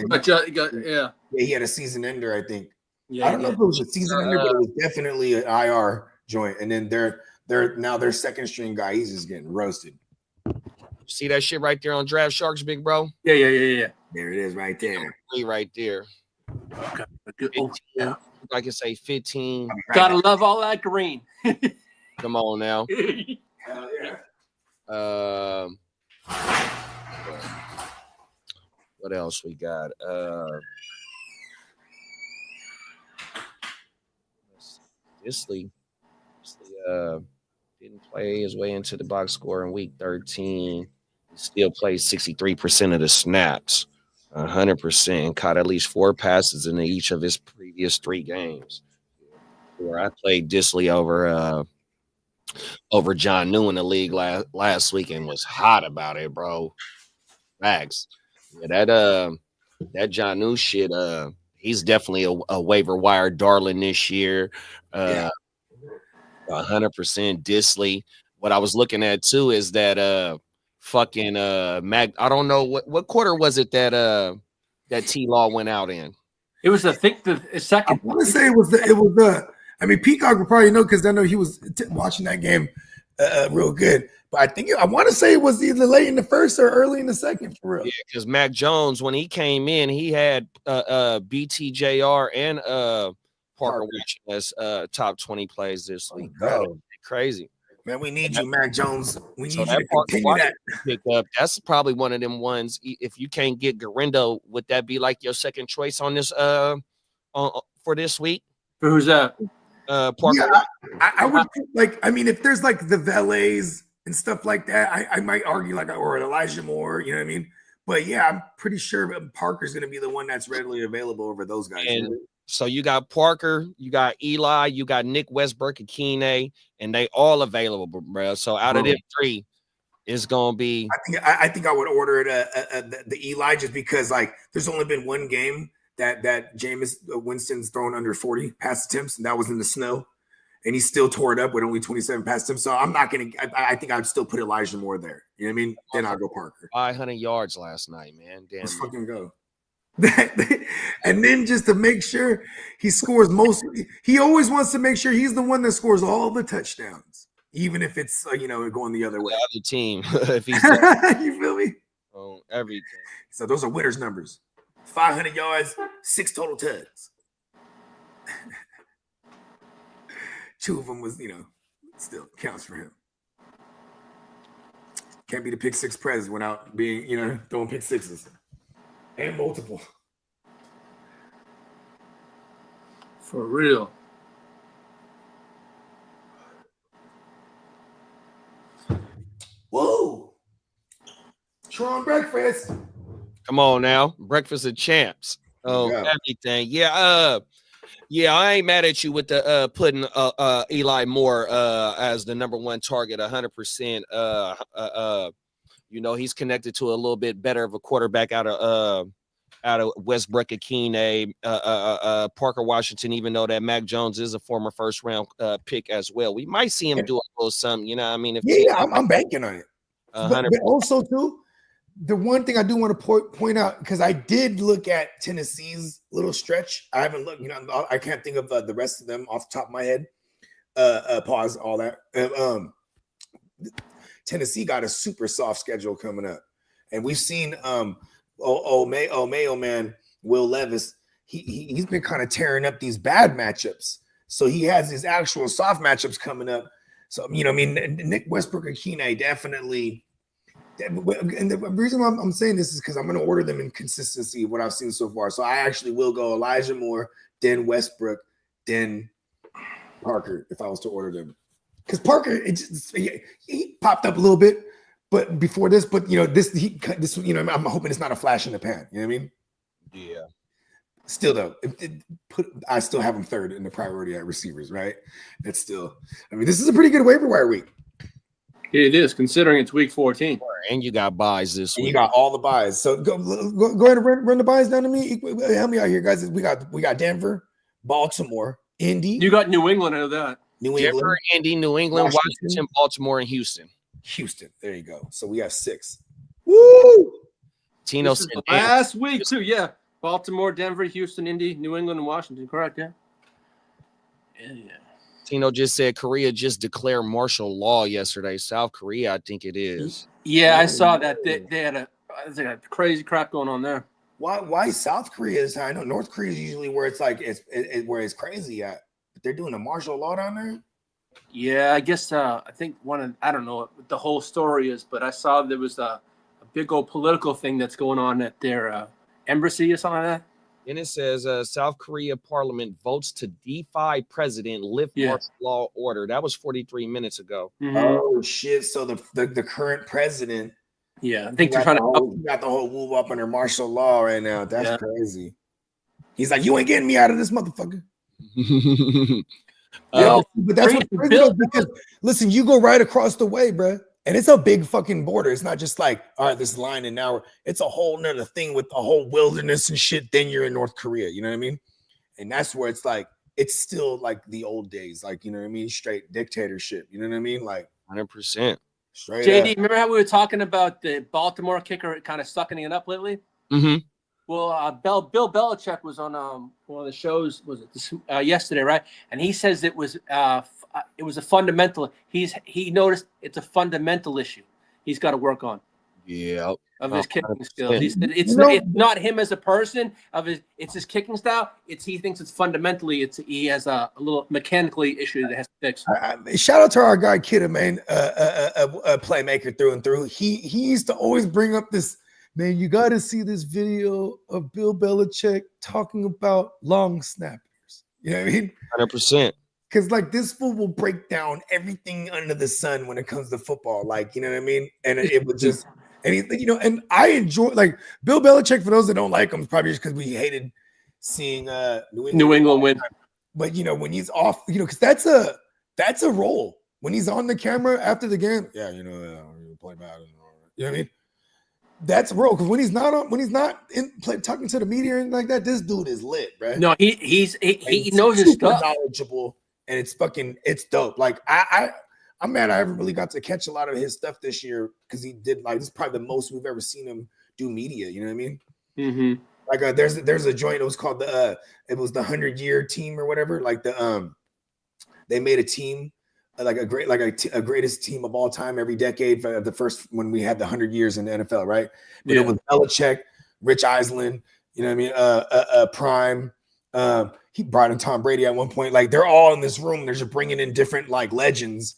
Yeah, he had a season ender, I think. Yeah, I don't know if it was a season ender, but it was definitely an IR joint. And then their second string guy, he's just getting roasted. See that shit right there on Draft Sharks, big bro? Yeah. There it is, right there. Right there. Okay. 15, I can say 15. Gotta love all that green. Come on now. Hell yeah. What else we got? Disley didn't play his way into the box score in week 13. He still plays 63% of the snaps, 100%, caught at least 4 passes in each of his previous 3 games. Where I played Disley over John New in the league last week and was hot about it, bro. Facts. Yeah, that John New shit, he's definitely a waiver wire darling this year. 100% Disley. What I was looking at too is that fucking Mac. I don't know what quarter was it that T-Law went out in. It was the second. I want to say it was the. I mean, Peacock would probably know because I know he was watching that game real good. But I want to say it was either late in the first or early in the second for real. Yeah, because Mac Jones, when he came in, he had BTJR and Parker Witch as top 20 plays this week. Crazy. Man, we need you, Mac Jones. We need you that to continue that. Pick up. That's probably one of them ones. If you can't get Garindo, would that be like your second choice on this for this week? Who's that? Parker. Yeah, I would like. I mean, if there's like the valets and stuff like that, I might argue like or Elijah Moore, you know what I mean? But yeah, I'm pretty sure Parker's going to be the one that's readily available over those guys. And so you got Parker, you got Eli, you got Nick Westbrook and Keeney, and they all available, bro. So out of them three, it's gonna be. I think I would order it the Eli just because like there's only been one game that Jameis Winston's thrown under 40 pass attempts, and that was in the snow, and he still tore it up with only 27 pass attempts. So I'm not gonna. I think I'd still put Elijah Moore there. You know what I mean? Then I'll go Parker. 500 yards last night, man. Damn. Let's fucking go. And then just to make sure he scores most, he always wants to make sure he's the one that scores all the touchdowns, even if it's going the other way. The other team, if he's you feel me? On everything. So those are winners' numbers: 500 yards, 6 total tugs. 2 of them was still counts for him. Can't be the pick 6 prez without being throwing pick 6s. And multiple. For real. Whoa. Tron breakfast. Come on now. Breakfast of champs. Oh, yeah. Everything. Yeah. Yeah, I ain't mad at you with the putting Eli Moore as the number 1 target 100%. He's connected to a little bit better of a quarterback out of Westbrook Akine, Parker Washington, even though that Mac Jones is a former first-round pick as well. We might see him do a little something, you know what I mean? I'm banking on it. But also, too, the one thing I do want to point out, because I did look at Tennessee's little stretch. I haven't looked, I can't think of the rest of them off the top of my head. Pause, all that. Tennessee got a super soft schedule coming up. And we've seen Mayo man, Will Levis, he's been kind of tearing up these bad matchups. So he has his actual soft matchups coming up. So, Nick Westbrook and Keeney definitely. And the reason why I'm saying this is because I'm going to order them in consistency of what I've seen so far. So I actually will go Elijah Moore, then Westbrook, then Parker if I was to order them. Because Parker, he popped up a little bit, but before this, I'm hoping it's not a flash in the pan. You know what I mean? Yeah. Still though, I still have him 3rd in the priority at receivers, right? That's still, this is a pretty good waiver wire week. It is, considering it's week 14. And you got buys this week. You got all the buys. So go ahead and run the buys down to me. Help me out here, guys. We got Denver, Baltimore, Indy. You got New England, I know that. Denver, Indy, New England, Washington, Baltimore, and Houston. There you go. So we have 6. Woo! Tino said last week too. Yeah, Baltimore, Denver, Houston, Indy, New England, and Washington. Correct? Yeah. Yeah. Tino just said Korea just declared martial law yesterday. South Korea, I think it is. Yeah, I saw that. They had a crazy crap going on there. Why South Korea is high? I know North Korea is usually where it's like where it's crazy at. But they're doing a martial law down there. Yeah, I guess I think I don't know what the whole story is, but I saw there was a big old political thing that's going on at their embassy or something like that. And it says South Korea parliament votes to defy president lift martial law order. That was 43 minutes ago. Mm-hmm. Oh shit! So the current president, I think they're trying to got the whole move up under martial law right now. That's crazy. He's like, you ain't getting me out of this motherfucker. But that's what's crazy though, because listen, you go right across the way, bro. And it's a big fucking border. It's not just like, all right, this line and now it's a whole nother thing with the whole wilderness and shit. Then you're in North Korea, you know what I mean? And that's where it's like, it's still like the old days, like, you know what I mean? Straight dictatorship, you know what I mean? Like 100%. Straight JD, remember how we were talking about the Baltimore kicker kind of sucking it up lately? Mm-hmm. Well, Bill Belichick was on one of the shows, was it yesterday, right? And he says it was a fundamental. He noticed it's a fundamental issue he's got to work on. Yeah, of his kicking skills. He said it's not him as a person. It's his kicking style. He thinks it's fundamentally. He has a little mechanically issue that has to fix. Shout out to our guy Kidda, man, a playmaker through and through. He used to always bring up this. Man, you got to see this video of Bill Belichick talking about long snappers. You know what I mean? 100%. Because like this fool will break down everything under the sun when it comes to football. Like, you know what I mean? And it would just, and he, you know, and I enjoy like Bill Belichick. For those that don't like him, probably just because we hated seeing New England win. But you know, when he's off, you know, because that's a role. When he's on the camera after the game, yeah, you know, play bad. You know what I mean? That's a role. Because when he's not talking to the media or anything like that, this dude is lit, right? No, he knows his stuff. Knowledgeable, and it's dope. Like I'm mad I haven't really got to catch a lot of his stuff this year because he did like this is probably the most we've ever seen him do media. You know what I mean? Mm-hmm. Like there's a joint. It was called the 100-year team or whatever. Like they made a team like a greatest team of all time every decade for the first when we had the 100 years in the NFL, right? But it was Belichick, Rich Eisen, you know what I mean? Prime. He brought in Tom Brady at one point. Like they're all in this room. They're just bringing in different like legends.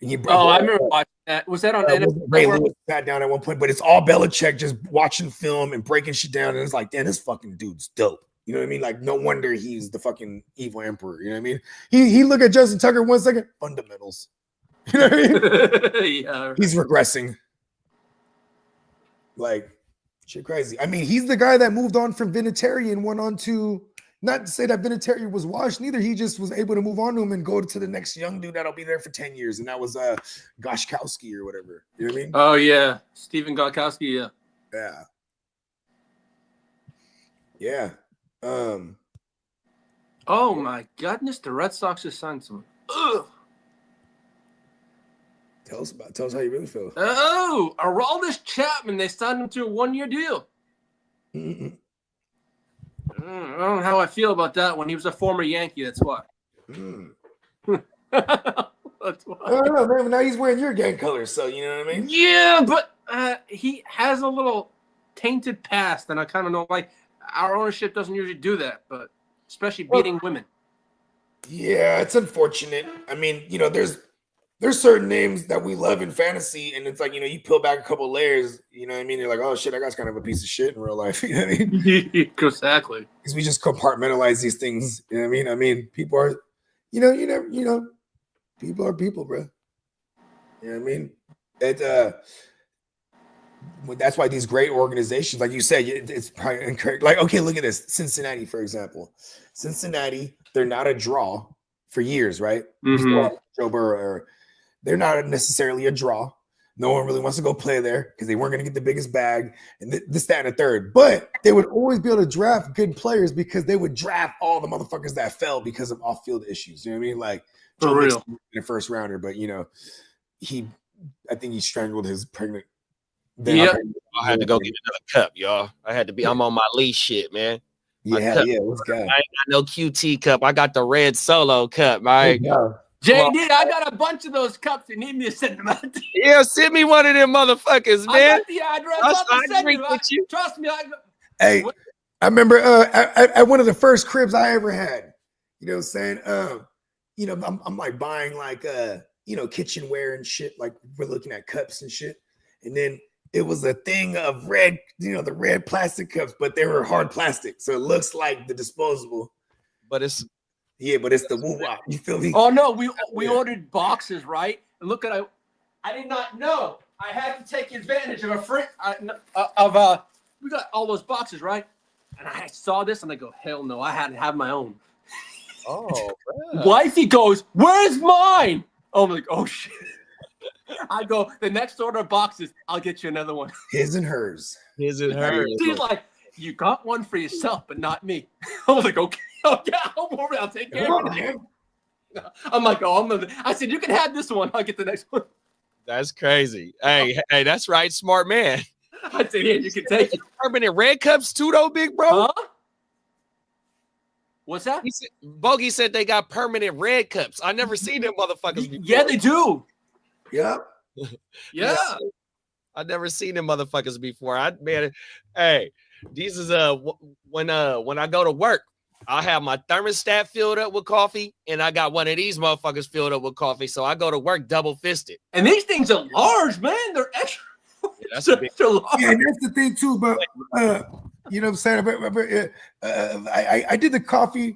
And I remember watching that. Was that on NFL? Ray Lewis sat down at one point, but it's all Belichick just watching film and breaking shit down. And it's like, damn, this fucking dude's dope. You know what I mean? Like, no wonder he's the fucking evil emperor. You know what I mean? He look at Justin Tucker 1 second. Fundamentals. You know what I mean? Yeah. He's regressing. Like, shit crazy. I mean, he's the guy that moved on from Vinatieri and went on to, not to say that Vinatieri was washed, neither. He just was able to move on to him and go to the next young dude that'll be there for 10 years. And that was Goshkowski or whatever. You know what I mean? Oh, yeah. Stephen Goshkowski, yeah. Yeah. Yeah. Oh my goodness, the Red Sox just signed someone. Ugh. Tell us how you really feel. Oh, Aroldis Chapman, they signed him to a 1-year deal. Mm-mm. I don't know how I feel about that one. He was a former Yankee, that's why. That's why. I don't know, man. Now he's wearing your gang colors, so you know what I mean? Yeah, but he has a little tainted past, and I kind of know like our ownership doesn't usually do that, but especially beating women. Yeah, it's unfortunate. I mean, you know, there's certain names that we love in fantasy, and it's like, you know, you peel back a couple layers, you know what I mean? You're like, oh shit, that guy's kind of a piece of shit in real life. You know what I mean? Exactly. Because we just compartmentalize these things. You know what I mean? I mean, people are, people are people, bro. You know what I mean? That's why these great organizations, like you said, it's probably incorrect. Like, okay, look at this. Cincinnati, for example. Cincinnati, they're not a draw for years, right? Mm-hmm. Joe Burrow, they're not necessarily a draw. No one really wants to go play there because they weren't going to get the biggest bag and this, that, and the third. But they would always be able to draft good players because they would draft all the motherfuckers that fell because of off-field issues. You know what I mean? Like, Joe Mixon in a first rounder, but, you know, I think he strangled his pregnant. Yeah, I had to go get another cup, y'all. I'm on my leash shit, man. Yeah, what's good? I ain't got no QT cup. I got the red solo cup, right? JD, I got a bunch of those cups. You need me to send them out to you? Yeah, send me one of them motherfuckers, man. I got the address. Trust me. Hey, I remember at one of the first cribs I ever had. You know what I'm saying? I'm like buying like kitchenware and shit. Like we're looking at cups and shit, and then it was a thing of red, the red plastic cups, but they were hard plastic. So it looks like the disposable. But it's the woo-wop. You feel me? Oh, no. We ordered boxes, right? And look at I did not know. I had to take advantage of we got all those boxes, right? And I saw this and I go, hell no, I had to have my own. Oh, man. Wifey goes, where's mine? I'm like, oh, shit. I go, the next order of boxes, I'll get you another one. His and hers. His and hers. She's like, you got one for yourself, but not me. I was like, okay, don't worry, I'll take care of it. I'm like, I said, you can have this one. I'll get the next one. That's crazy. Hey, that's right, smart man. I said, yeah, you can take it. Permanent red cups too, though, big bro. Huh? What's that? Bogey said they got permanent red cups. I never seen them motherfuckers before. Yeah, they do. Yeah. Yeah. I never seen them motherfuckers before. These is when I go to work, I have my thermostat filled up with coffee, and I got one of these motherfuckers filled up with coffee. So I go to work double fisted. And these things are large, man. They're extra. Yeah, that's a big large. Yeah, and that's the thing too. But you know what I'm saying? I did the coffee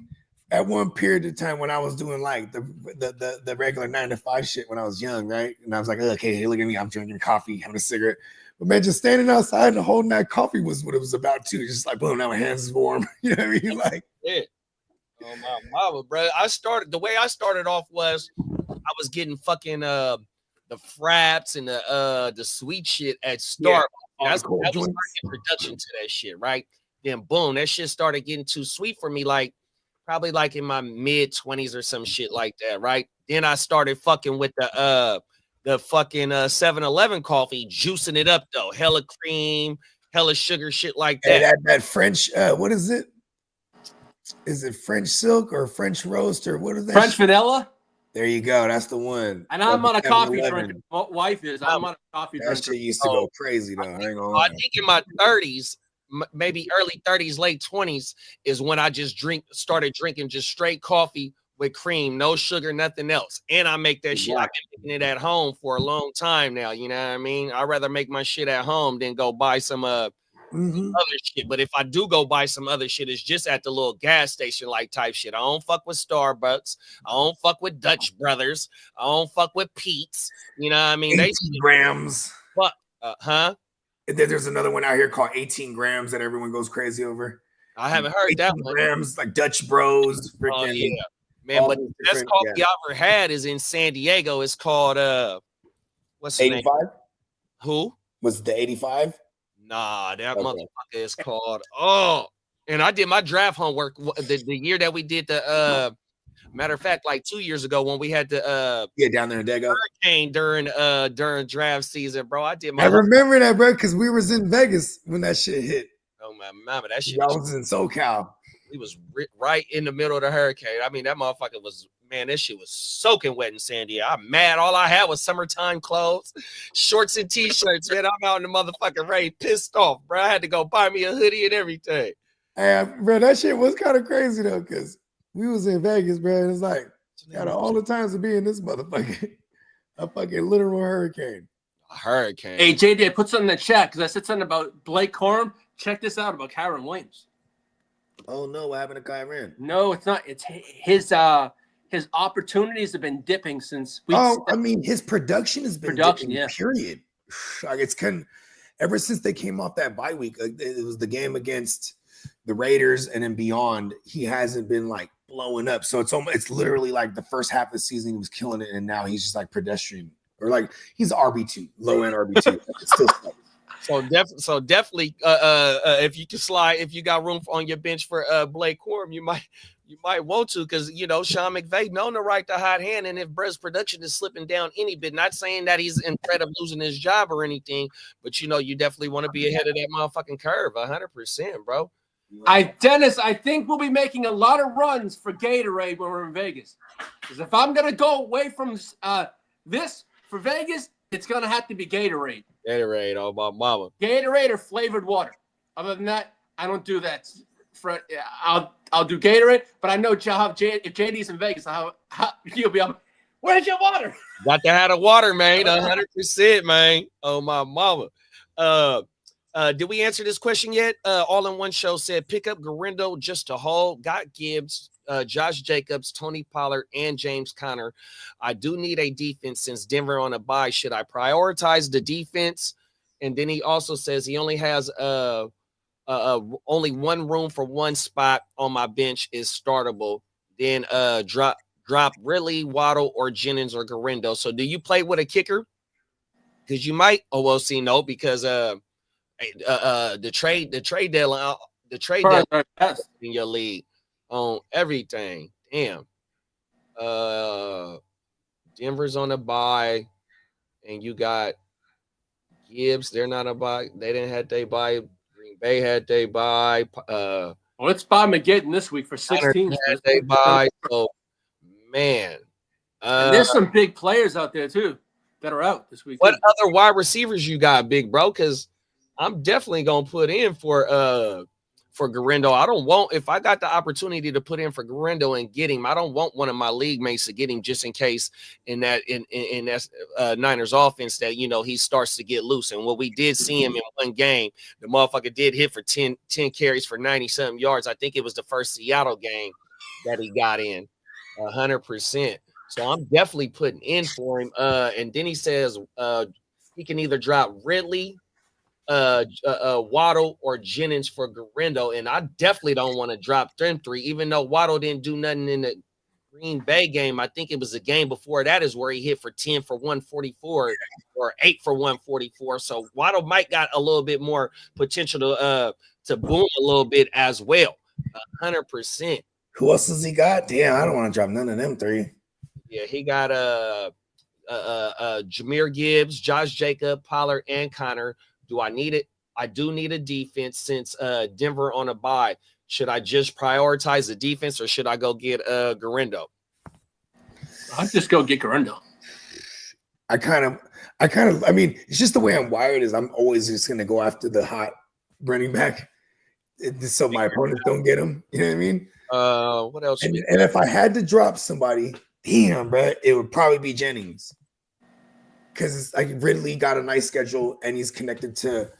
at one period of time when I was doing like the regular 9 to 5 shit when I was young, right? And I was like, okay, hey, look at me, I'm drinking coffee, having a cigarette. But man, just standing outside and holding that coffee was what it was about too. Just like, boom, now my hands is warm. You know what I mean? Like, yeah. Oh my mama, bro. The way I started off was I was getting fucking the fraps and the sweet shit at Starbucks. That was my introduction to that shit, right? Then boom, that shit started getting too sweet for me, like probably like in my mid-20s or some shit like that, right? Then I started fucking with the fucking 7-Eleven coffee, juicing it up though, hella cream, hella sugar, shit like that. Hey, that French, what is it? Is it French silk or French roast or what is that? French vanilla. There you go. That's the one. And I'm on a coffee drinker. Wife is. I'm on a coffee drinker. That shit used to go crazy though. I ain't gonna lie. I think in my 30s, maybe early 30s, late 20s is when I just started drinking just straight coffee with cream, no sugar, nothing else. And I make that shit. I've been making it at home for a long time now. You know what I mean? I'd rather make my shit at home than go buy some other shit. But if I do go buy some other shit, it's just at the little gas station like type shit. I don't fuck with Starbucks. I don't fuck with Dutch Brothers. I don't fuck with Pete's. You know what I mean? 18 grams. What? There's another one out here called 18 grams that everyone goes crazy over. I haven't heard that one. Grams, like Dutch Bros. Oh, yeah. Man, but the best coffee I ever had is in San Diego. It's called what's the 85? name? Who? Was it the 85? Nah, that motherfucker is called and I did my draft homework the year that we did the matter of fact, like 2 years ago when we had the down there in Dago hurricane during draft season, bro. I remember that, bro, because we was in Vegas when that shit hit. Oh my mama, that shit was in SoCal. We was right in the middle of the hurricane. I mean, that motherfucker was, man, that shit was soaking wet in San Diego. I'm mad. All I had was summertime clothes, shorts and t-shirts, man. I'm out in the motherfucking rain, pissed off, bro. I had to go buy me a hoodie and everything. Hey, bro, that shit was kind of crazy, though, because we was in Vegas, bro. And it's like, out of all the times to be in this motherfucker, a fucking literal hurricane. A hurricane. Hey, JD, I put something in the chat because I said something about Blake Corum. Check this out about Kyron Williams. Oh no, what happened to Kyron? No, it's not. It's his opportunities have been dipping since I mean, his production has been dipping, period. Like it's ever since they came off that bye week, it was the game against the Raiders and then beyond, he hasn't been like blowing up. So it's literally like the first half of the season he was killing it, and now he's just like pedestrian or like he's RB2, low end RB2. Still So definitely, if you can slide, if you got room on your bench for Blake Corum, you might want to, because you know Sean McVay known to right the hot hand, and if Brett's production is slipping down any bit, not saying that he's in threat of losing his job or anything, but you know you definitely want to be ahead of that motherfucking curve, 100%, bro. Dennis, I think we'll be making a lot of runs for Gatorade when we're in Vegas, because if I'm gonna go away from this for Vegas, it's gonna have to be Gatorade. Gatorade, oh my mama. Gatorade or flavored water. Other than that, I don't do that. I'll do Gatorade, but I know if JD's in Vegas, he'll be up. Where's your water? Got to have the water, man. 100%, man. Oh my mama. Did we answer this question yet? All in One Show said pick up Garindo just to hold. Got Gibbs, Josh Jacobs, Tony Pollard, and James Conner. I do need a defense since Denver on a bye. Should I prioritize the defense? And then he also says he only has only one room for one spot on my bench is startable. Then drop Ridley, Waddle, or Jennings or Garindo. So do you play with a kicker? Because you might. Oh well, see, no, because the trade deadline in your league on everything. Damn. Denver's on a bye, and you got Gibbs. They're not a bye. They didn't have they bye. Green Bay had they bye. Well, let's buy McGinn this week for 16. They bye. So man, and there's some big players out there too that are out this week. What other wide receivers you got, big bro? Because I'm definitely gonna put in for Garindo. I don't want, if I got the opportunity to put in for Garindo and get him, I don't want one of my league mates to get him just in case in that Niners offense that, you know, he starts to get loose. And what we did see him in one game, the motherfucker did hit for 10 carries for 90 something yards. I think it was the first Seattle game that he got in 100%. So I'm definitely putting in for him. And then he says he can either drop Ridley, Waddle, or Jennings for Garendo. And I definitely don't want to drop them three, even though Waddle didn't do nothing in the Green Bay game. I think it was a game before that is where he hit for 10 for 144 or 8 for 144. So Waddle might got a little bit more potential to boom a little bit as well. 100%. Who else has he got? Damn, I don't want to drop none of them three. Yeah, he got Jahmyr Gibbs, Josh Jacob, Pollard, and Connor. Do I need it? I do need a defense since Denver on a bye. Should I just prioritize the defense or should I go get Garendo? I'd just go get Garendo. I mean, it's just the way I'm wired is I'm always just going to go after the hot running back so my opponents don't get him. You know what I mean? What else? And if I had to drop somebody, damn, bro, it would probably be Jennings. Because like Ridley got a nice schedule and he's connected to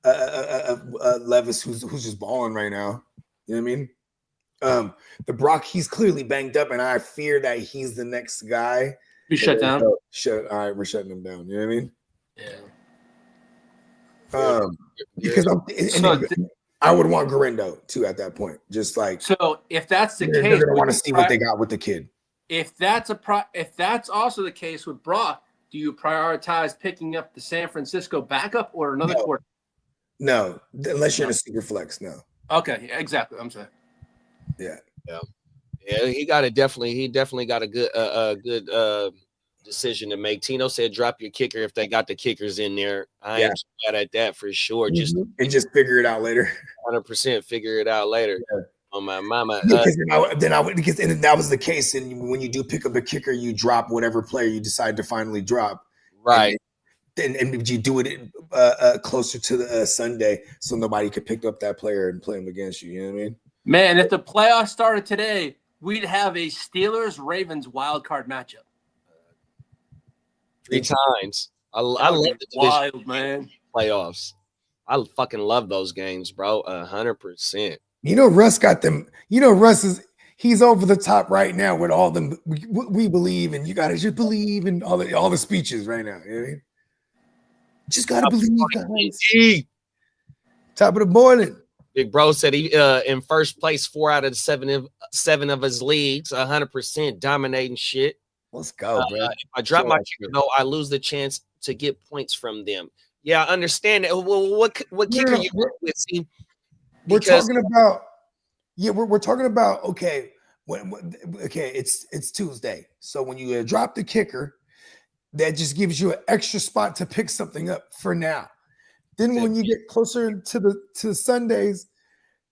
Levis, who's just balling right now. You know what I mean? The Brock, he's clearly banged up, and I fear that he's the next guy. Be shut down. All right, we're shutting him down. You know what I mean? Yeah. I would want Garendo too at that point. Just like so, if that's the they're case, gonna want to see what they got with the kid. If that's also the case with Brock, do you prioritize picking up the San Francisco backup or another quarterback? No, unless you're in a super flex. No. Okay, yeah, exactly. I'm saying. Yeah. He definitely got a good decision to make. Tino said, "Drop your kicker if they got the kickers in there." I ain't mad at that for sure. Just figure it out later. 100% figure it out later. Yeah. On my mama. Because that was the case. And when you do pick up a kicker, you drop whatever player you decide to finally drop. Right. And you do it closer to the Sunday so nobody could pick up that player and play him against you. You know what I mean? Man, if the playoffs started today, we'd have a Steelers-Ravens wild card matchup. 3 times. I love the wild, man. Playoffs. I fucking love those games, bro. 100%. You know, Russ got them. You know, he's over the top right now with all them. We believe, and you gotta just believe in all the speeches right now. You know what I mean? Just gotta believe, guys. Top of the morning. Big bro said he in first place 4 out of 7 of his leagues, 100% dominating shit. Let's go, bro. If I drop my kicker, though, I lose the chance to get points from them. Yeah, I understand that. Well, what kicker you with? See, we're talking about we're talking about okay. It's Tuesday, so when you drop the kicker, that just gives you an extra spot to pick something up for now. Then when you get closer to Sundays,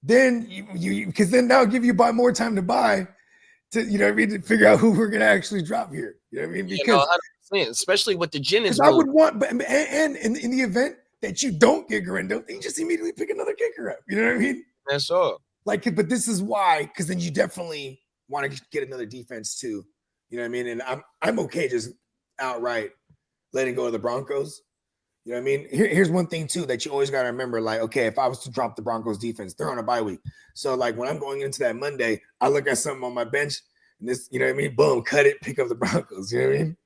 then you because then that'll give you more time to buy to to figure out who we're gonna actually drop here. You know what I mean? Because 100%, especially with the Jennings. I would want, and in the event that you don't get Garendo, then you just immediately pick another kicker up. You know what I mean? That's all. Like, but this is why, because then you definitely want to get another defense too. You know what I mean? And I'm okay just outright letting go of the Broncos. You know what I mean? Here's one thing too that you always got to remember. Like, okay, if I was to drop the Broncos defense, they're on a bye week. So like when I'm going into that Monday, I look at something on my bench and this, you know what I mean? Boom, cut it, pick up the Broncos. You know what I mean?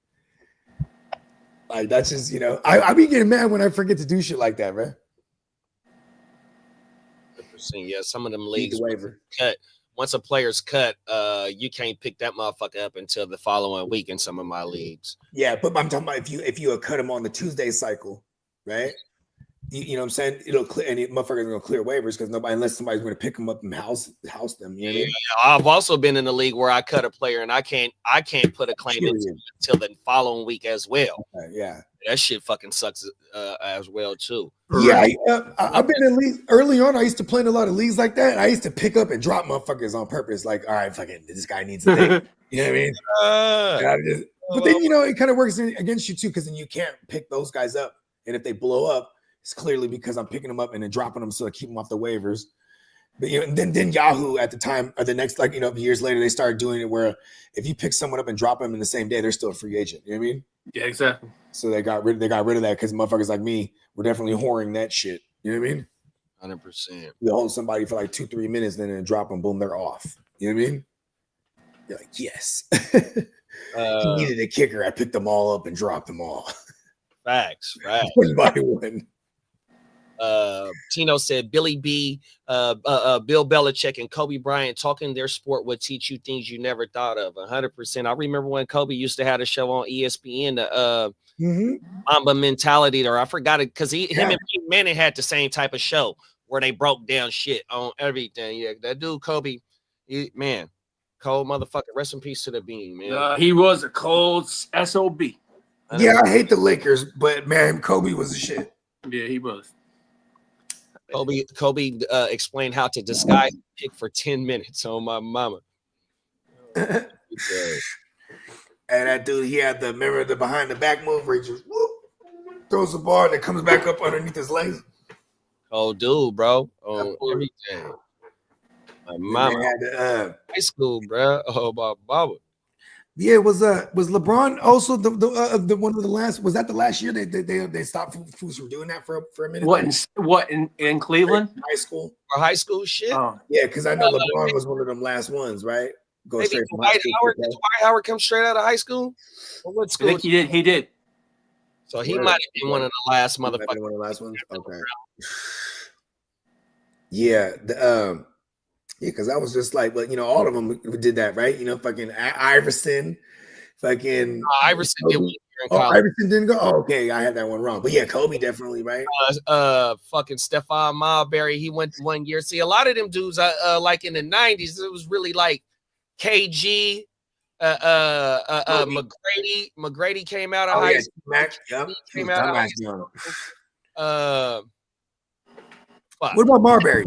Like that's just, I be getting mad when I forget to do shit like that, man. 100%. Yeah, some of them leagues cut. Once a player's cut, you can't pick that motherfucker up until the following week in some of my leagues. Yeah, but I'm talking about if you cut him on the Tuesday cycle, right? You know what I'm saying? It'll clear, and motherfuckers gonna clear waivers because unless somebody's gonna pick them up and house them. You know what I mean? I've also been in a league where I cut a player and I can't put a claim until the following week as well. Yeah, that shit fucking sucks as well too. Yeah, I've been in leagues early on. I used to play in a lot of leagues like that. I used to pick up and drop motherfuckers on purpose. Like, all right, fucking, this guy needs a thing. You know what I mean? But then it kind of works against you too, because then you can't pick those guys up, and if they blow up, it's clearly because I'm picking them up and then dropping them so I keep them off the waivers. But then Yahoo at the time or the next years later they started doing it where if you pick someone up and drop them in the same day, they're still a free agent. You know what I mean? Yeah, exactly. So they got rid of that because motherfuckers like me were definitely whoring that shit. You know what I mean? 100%. You hold somebody for like 2-3 minutes, then drop them, boom, they're off. You know what I mean? You're like, yes. He needed a kicker. I picked them all up and dropped them all. Facts. One by one. Tino said Billy B, Bill Belichick, and Kobe Bryant talking their sport would teach you things you never thought of. 100%. I remember when Kobe used to have a show on ESPN, the Mamba Mentality, or I forgot it because him and Pete Manning had the same type of show where they broke down shit on everything. Yeah, that dude Kobe, man, cold motherfucker. Rest in peace to the bean, man. He was a cold SOB. Yeah, I hate the Lakers, but man, Kobe was a shit. Yeah, he was. Kobe explained how to disguise a pick for 10 minutes on my mama. And that dude, he had the behind the back move where he just throws the ball and it comes back up underneath his legs. Oh, dude, bro. Oh, everything. My mama had high school, bro. Oh, my mama. Yeah, was LeBron also the one of the last? Was that the last year they stopped fools from doing that for a minute? What in Cleveland? High school or high school shit? Oh. Yeah, because I know LeBron was one of them last ones, right? Go maybe straight from Dwight Howard. Did Dwight Howard come straight out of high school? Or what school? I think he did. So he might have been one of the last motherfuckers. One of the last ones. Okay. Yeah. Yeah, because I was just like, well, all of them did that, right? Fucking Iverson, fucking Iverson did 1 year in college. Iverson didn't go. Oh, okay, I had that one wrong. But yeah, Kobe definitely, right? Fucking Stephon Marbury, he went 1 year. See, a lot of them dudes, like in the 90s, it was really like KG, McGrady came out of high school. Came out of high school. What about Marbury?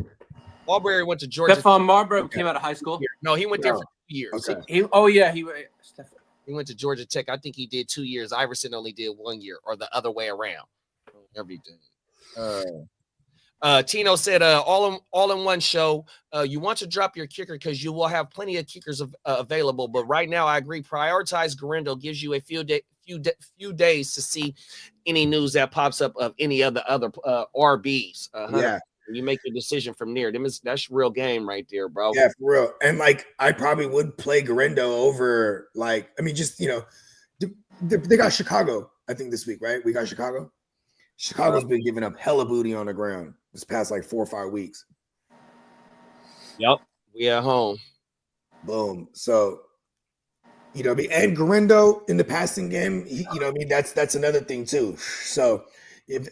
Marbury went to Georgia. Stephon Marbury came out of high school. No, he went there for 2 years. Okay. He went to Georgia Tech. I think he did 2 years. Iverson only did 1 year, or the other way around. Everything. Tino said, all in one show. You want to drop your kicker because you will have plenty of kickers available. But right now, I agree. Prioritize Garendo. Gives you a few days to see any news that pops up of any other RBs. Yeah. You make your decision from there. That's real game right there, bro. Yeah, for real. And I probably would play Garendo over they got Chicago, I think, this week, right? We got Chicago. Chicago's been giving up hella booty on the ground this past 4 or 5 weeks. Yep. We at home. Boom. So, and Garendo in the passing game, that's another thing too. So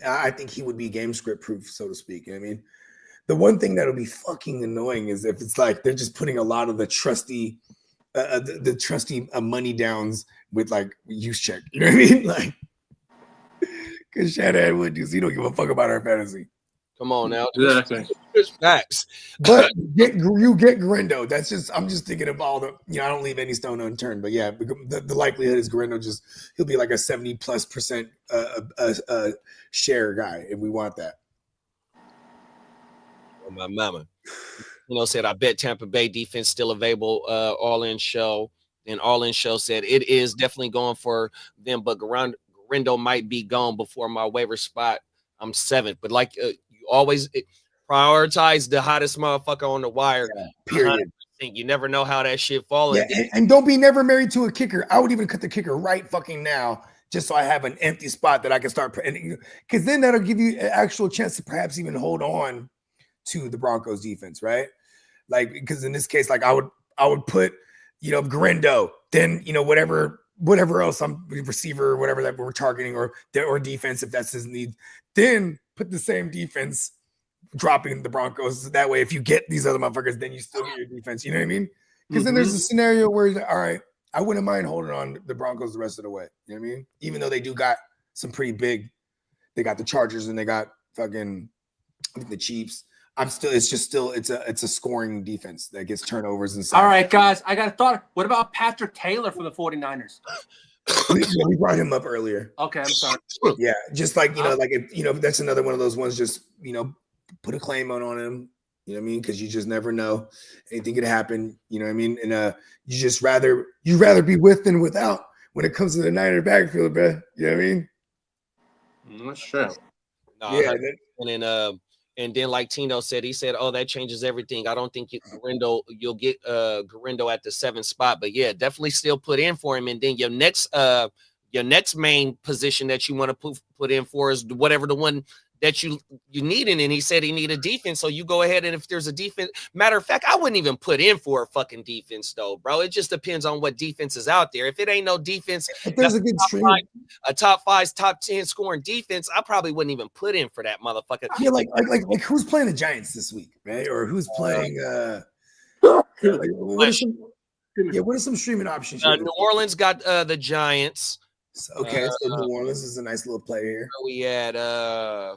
I think he would be game script proof, so to speak. The one thing that'll be fucking annoying is if it's they're just putting a lot of the trusty money downs with use check. You know what I mean? Because Shanahan would he don't give a fuck about our fantasy. Come on now. Exactly. Facts. But you get Garendo. I'm just thinking of all the, I don't leave any stone unturned. But yeah, the likelihood is Garendo he'll be like a 70+% share guy if we want that. Oh, my mama. Said, I bet Tampa Bay defense still available. All in show. And All in show said it is definitely going for them, but Garendo might be gone before my waiver spot. I'm 7th, but you always prioritize the hottest motherfucker on the wire. Yeah, period. You never know how that shit falls. Yeah, and don't be never married to a kicker. I would even cut the kicker right fucking now, just so I have an empty spot that I can start. Because then that'll give you an actual chance to perhaps even hold on to the Broncos defense, right? Because in this case, I would put, Garendo, then whatever else I'm receiver, whatever that we're targeting, or defense if that's his need, then put the same defense dropping the Broncos. That way, if you get these other motherfuckers, then you still get your defense. You know what I mean? Because then there's a scenario where, all right, I wouldn't mind holding on the Broncos the rest of the way. You know what I mean? Even though they do got some pretty big, they got the Chargers and they got fucking the Chiefs. It's a scoring defense that gets turnovers and stuff. All right, guys, I got a thought. What about Patrick Taylor for the 49ers? We brought him up earlier. Okay, I'm sorry. Yeah, just if that's another one of those ones. Just put a claim on him. You know what I mean? Because you just never know. Anything could happen. You know what I mean? And you'd rather be with than without when it comes to the Niner backfield, bro. You know what I mean? That's true. No, yeah. And then And then, like Tino said, he said, "Oh, that changes everything. I don't think you'll get Garindo at the 7th spot, but yeah, definitely still put in for him. And then your next main position that you want to put in for is whatever the one that you needed." And he said he needed defense, so you go ahead, and if there's a defense, matter of fact, I wouldn't even put in for a fucking defense though, bro. It just depends on what defense is out there. If it ain't no defense, if there's a good stream, a top 5, top 10 scoring defense, I probably wouldn't even put in for that motherfucker. Yeah, like who's playing the Giants this week, right? Or who's playing? What are some streaming options? New Orleans got the Giants. Okay, so New Orleans is a nice little player here. We had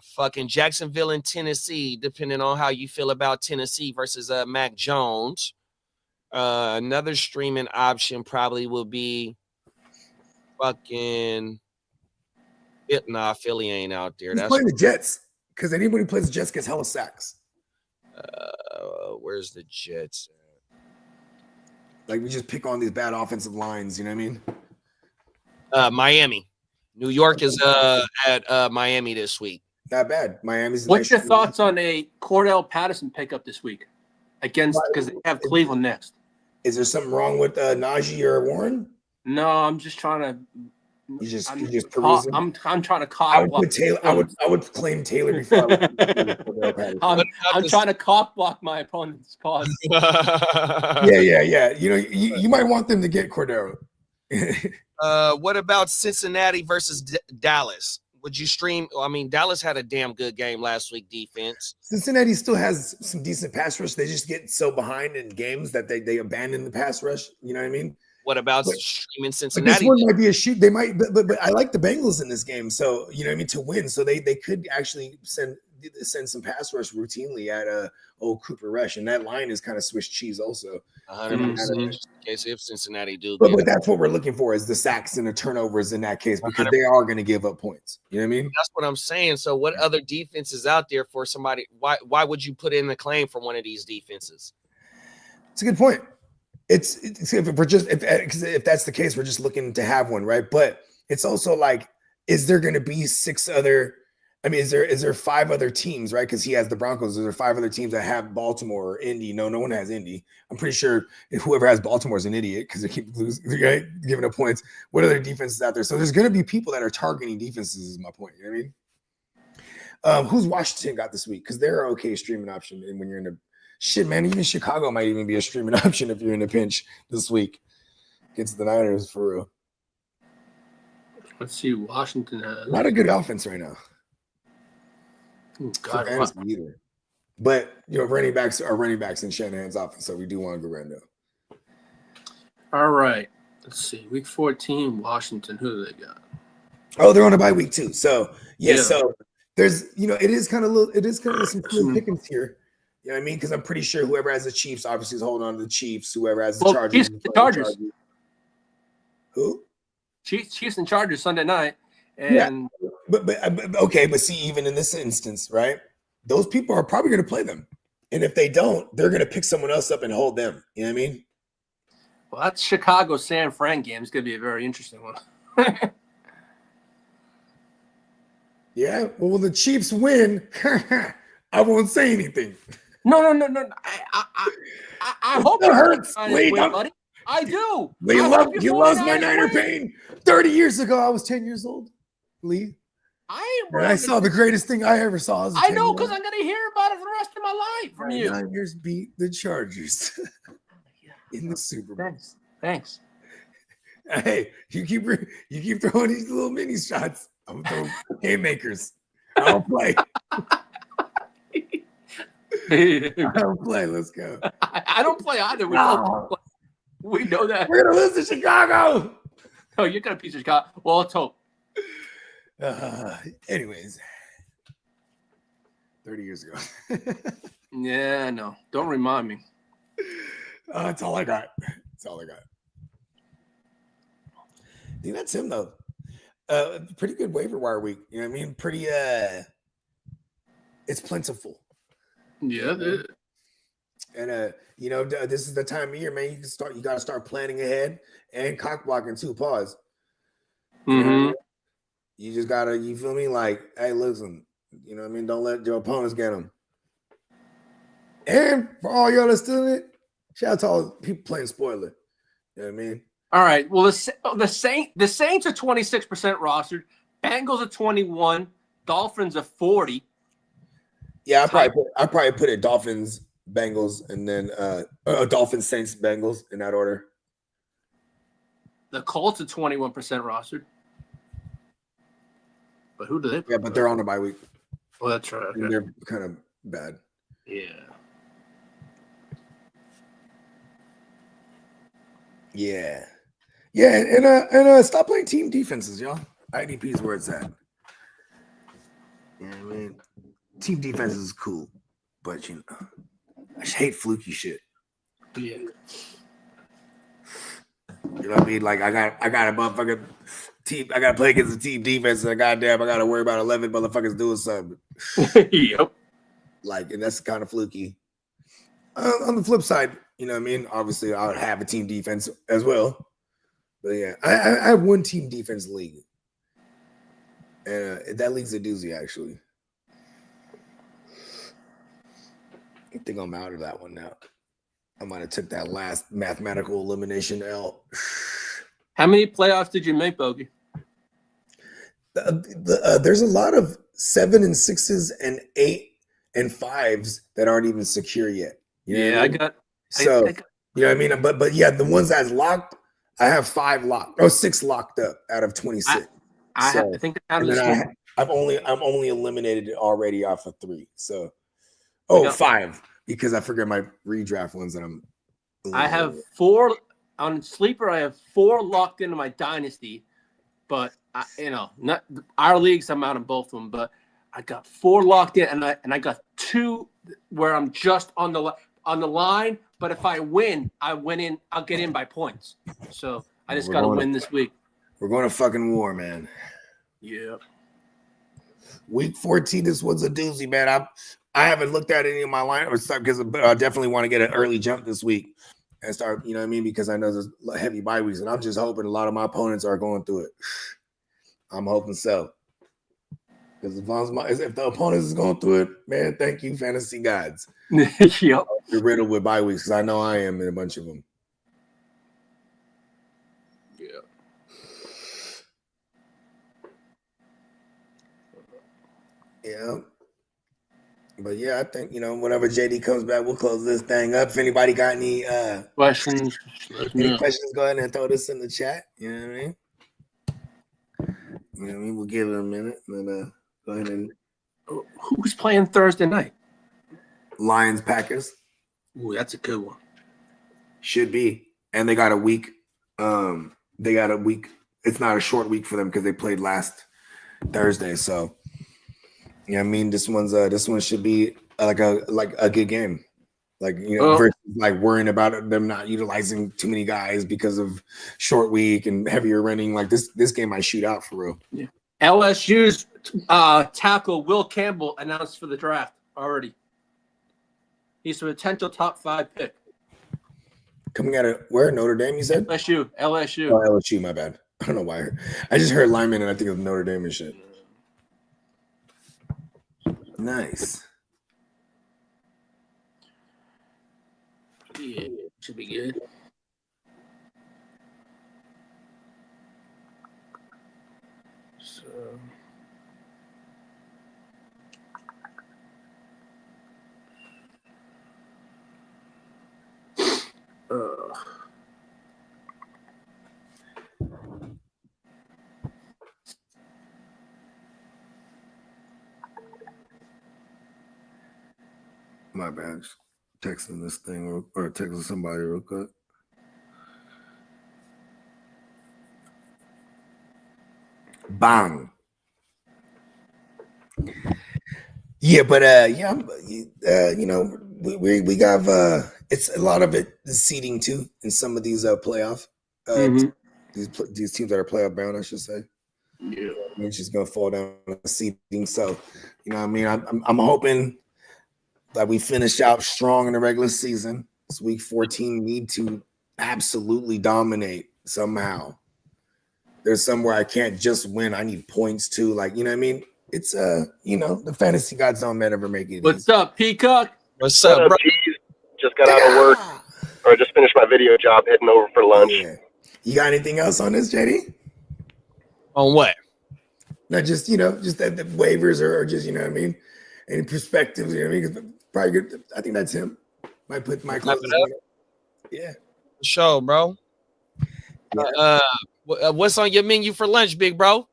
fucking Jacksonville and Tennessee, depending on how you feel about Tennessee versus Mac Jones. Another streaming option probably will be fucking Philly ain't out there. That's playing the Jets, because anybody who plays the Jets gets hella sacks. Where's the Jets at? Like, we just pick on these bad offensive lines, you know what I mean? Miami. New York is at Miami this week. Not bad. Miami's. What's your thoughts on a Cordell Patterson pickup this week against, because they have Cleveland next? Is there something wrong with Najee or Warren? No, I'm just trying to. You just I'm trying to cock. I would claim Taylor before. I'm trying to cock block my opponent's pause. Yeah. You might want them to get Cordero. What about Cincinnati versus Dallas? Would you stream? I mean, Dallas had a damn good game last week, defense. Cincinnati still has some decent pass rush. They just get so behind in games that they abandon the pass rush. You know what I mean? What about streaming Cincinnati? This one might be a shoot. They might, but I like the Bengals in this game. So, you know what I mean, to win. So they could actually send some pass rush routinely at old Cooper Rush. And that line is kind of Swiss cheese also. 100%. Case if Cincinnati do. But that's what we're looking for, is the sacks and the turnovers in that case, because 100%. They are going to give up points. You know what I mean? That's what I'm saying. So what other defense is out there for somebody? Why would you put in a claim for one of these defenses? It's a good point. It's if that's the case, we're just looking to have one, right? But it's also like, is there going to be 6 other? I mean, is there 5 other teams, right? Because he has the Broncos. Is there 5 other teams that have Baltimore or Indy? No one has Indy. I'm pretty sure whoever has Baltimore is an idiot because they keep losing, right? Giving up points. What other defenses out there? So there's going to be people that are targeting defenses. Is my point. You know what I mean? Who's Washington got this week? Because they're an okay streaming option. And when you're in a shit, man, even Chicago might even be a streaming option if you're in a pinch this week against the Niners, for real. Let's see. Washington has a lot of good offense right now. God, either. But running backs are running backs in Shanahan's offense, so we do want to go Rando. All right. Let's see. Week 14, Washington. Who do they got? Oh, they're on a bye week too. So yeah. So there's it is kind of some clear pickings here. You know what I mean? Because I'm pretty sure whoever has the Chiefs obviously is holding on to the Chiefs. Whoever has the Chargers. The Chargers. Who? Chiefs and Chargers Sunday night. And but okay, but see, even in this instance, right? Those people are probably going to play them, and if they don't, they're going to pick someone else up and hold them. You know what I mean? Well, that Chicago San Fran game is going to be a very interesting one. Yeah. Well, when the Chiefs win, I won't say anything. No. I hope it hurts. Wait, buddy. I do. Lee, you lost my Niner pain. 30 years ago, I was 10 years old. Lee. I saw the greatest thing I ever saw. I know, because I'm going to hear about it for the rest of my life from you. Niners beat the Chargers in the Super Bowl. Thanks. Hey, you keep throwing these little mini shots. I'm throwing game makers. I don't play. I don't play. Let's go. I don't play either. We know that. We're going to lose to Chicago. Oh, you're going to piece of Chicago. Well, let's hope. Anyways, 30 years ago. Yeah, no. Don't remind me. That's all I got. I think that's him, though. Pretty good waiver wire week. You know what I mean? Pretty, it's plentiful. Yeah. And this is the time of year, man. You got to start planning ahead and cock blocking too. Pause. Mm-hmm. You just gotta, you feel me? Like, hey, listen, you know what I mean? Don't let your opponents get them. And for all y'all that's still in it, shout out to all the people playing spoiler. You know what I mean? All right. Well, the Saints are 26% rostered. Bengals are 21. Dolphins are 40. Yeah, I probably put it Dolphins, Bengals, and then Dolphins, Saints, Bengals in that order. The Colts are 21% rostered. But who do they? Yeah, but they're on a bye week. Oh, that's right. Okay. And they're kind of bad. Yeah. Yeah. Yeah, and stop playing team defenses, y'all. IDP is where it's at. You know what I mean? Team defense is cool, but you know, I just hate fluky shit. Yeah. You know what I mean? Like I got a motherfucking team. I got to play against the team defense, and goddamn, I got to worry about 11 motherfuckers doing something. Yep. Like, and that's kind of fluky. On the flip side, you know what I mean? Obviously, I would have a team defense as well. But yeah, I have one team defense league, and that league's a doozy actually. I think I'm out of that one now. I might have took that last mathematical elimination L. How many playoffs did you make, Bogey? There's a lot of 7 and 6s and 8 and 5s that aren't even secure yet. You know I got. So you know what I mean. But yeah, the ones that's locked, I have 6 locked up out of 26. I think I'm only eliminated already off of 3. So 5 because I forget my redraft ones that I'm. I have 4 on sleeper. I have 4 locked into my dynasty, but not our leagues. I'm out in both of them, but I got 4 locked in, and I got 2 where I'm just on the line. But if I win, I'll get in by points. So I just got to win this week. We're going to fucking war, man. Yeah. Week 14, this one's a doozy, man. I haven't looked at any of my lineups because I definitely want to get an early jump this week and start, you know what I mean? Because I know there's heavy bye weeks, and I'm just hoping a lot of my opponents are going through it. I'm hoping so. Because if the opponent is going through it, man, thank you, fantasy gods. Yep. You're riddled with bye weeks because I know I am in a bunch of them. Yeah. Yeah. But yeah, I think, whenever JD comes back, we'll close this thing up. If anybody got any questions, go ahead and throw this in the chat. You know what I mean? You know what I mean? We'll give it a minute and then go ahead and. Who's playing Thursday night? Lions Packers. Ooh, that's a good one. Should be. And they got a week. It's not a short week for them because they played last Thursday. So yeah, I mean this one should be like a good game. Versus like worrying about them not utilizing too many guys because of short week and heavier running. Like this game might shoot out for real. Yeah. LSU's tackle Will Campbell announced for the draft already. He's a potential top 5 pick. Coming out of where? Notre Dame, you said? LSU. Oh, LSU, my bad. I don't know why. I just heard lineman and I think of Notre Dame and shit. Nice. Yeah, should be good. So. My bad. Texting this thing or texting somebody real quick. Bang. Yeah, but we got it's a lot of it is seeding too in some of these playoff these teams that are playoff bound, I should say. Yeah, it's just gonna fall down to seeding. So, you know what I mean? I'm hoping that we finish out strong in the regular season. This week 14 need to absolutely dominate somehow. There's somewhere I can't just win. I need points too. Like, you know what I mean? It's the fantasy gods don't ever make it. What's up, Peacock? What's up, bro? Just got out of work, or I just finished my video job, heading over for lunch. Yeah. You got anything else on this, JD? On what? Not just, just the waivers or just, you know what I mean? Any perspectives, you know what I mean? 'Cause probably good. I think that's him. Might put my clothes up. Yeah. Show, bro. Yeah. What's on your menu for lunch, big bro?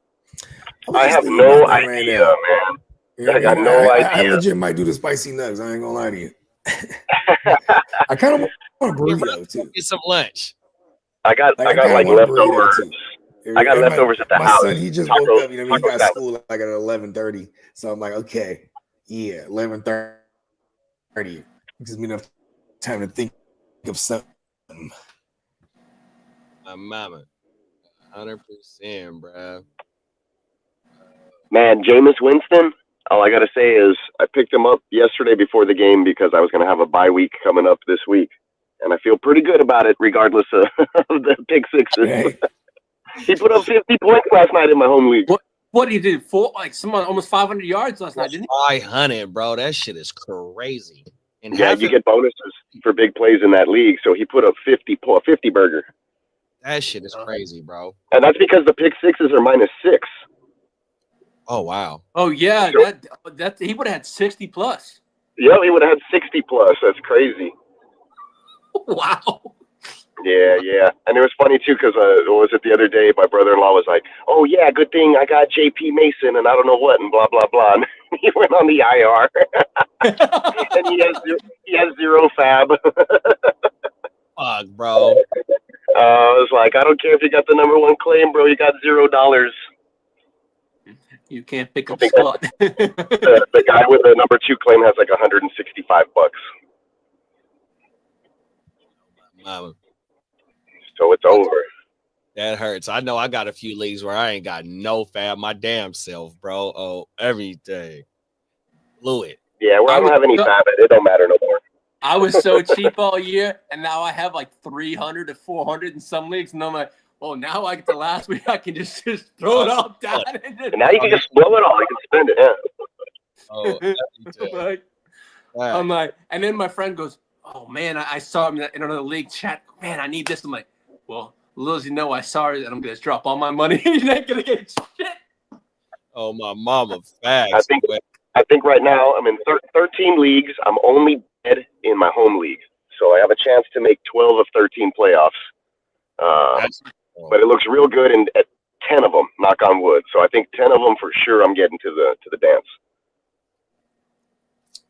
I have no idea, man. Yeah, I got no idea. I legit might do the spicy nugs. I ain't gonna lie to you. I kind of want a burrito too. Get some lunch. I got like leftovers. I got leftovers at the house. My son, he just woke up. He got school like at 11:30. So I'm like, okay, yeah, 11:30 gives me enough time to think of something. My mama, 100%, bro. Man, Jameis Winston. All I gotta say is I picked him up yesterday before the game because I was gonna have a bye week coming up this week, and I feel pretty good about it, regardless of the pick sixes. Hey. He put up 50 points last night in my home league. What did he do? Almost 500 yards last night, didn't he? 500, bro. That shit is crazy. And yeah, you get bonuses for big plays in that league. So he put up 50 burger. That shit is crazy, bro. And that's because the pick sixes are -6. Oh wow. Oh yeah, so, that he would have had 60 plus. Yeah, he would have had 60 plus. That's crazy. Wow. Yeah. And it was funny, too, because what was it the other day? My brother-in-law was like, oh, yeah, good thing I got J.P. Mason and I don't know what and blah, blah, blah. And he went on the IR. And he has 0 fab. Fuck, bro. I was like, I don't care if you got the #1 claim, bro. You got $0. You can't pick up the squad. The guy with the #2 claim has like $165. Mama. So it's over. That hurts. I know I got a few leagues where I ain't got no fab my damn self, bro. Oh, everything. Blew it. Yeah, well, I don't have any fab. It don't matter no more. I was so cheap all year, and now I have like 300 to 400 in some leagues, and I'm like, well, now I get the last week, I can just throw it all down. And now you can just blow it all. You can spend it, yeah. I'm like, and then my friend goes, oh, man, I saw him in another league chat. Man, I need this. I'm like, well, little as you know, I saw it, and I'm going to drop all my money. You're not going to get shit. Oh, my mama, facts. I think right now I'm in 13 leagues. I'm only dead in my home league. So I have a chance to make 12 of 13 playoffs. But it looks real good at 10 of them, knock on wood. So I think 10 of them for sure I'm getting to the dance.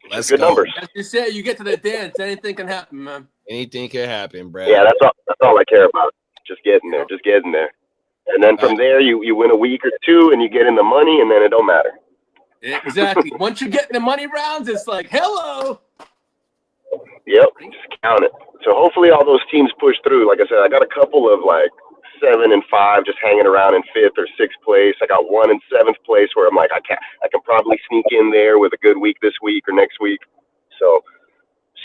Let's good go. Numbers. As you said, you get to the dance, anything can happen, man. Anything can happen, bro. Yeah, that's all I care about. Just getting there. And then from there, you win a week or two, and you get in the money, and then it don't matter. Exactly. Once you get in the money rounds, it's like, hello. Yep, just count it. So hopefully all those teams push through. Like I said, I got a couple of like 7 and 5 just hanging around in 5th or 6th place. I got 1 in 7th place where I'm like, I can probably sneak in there with a good week this week or next week. So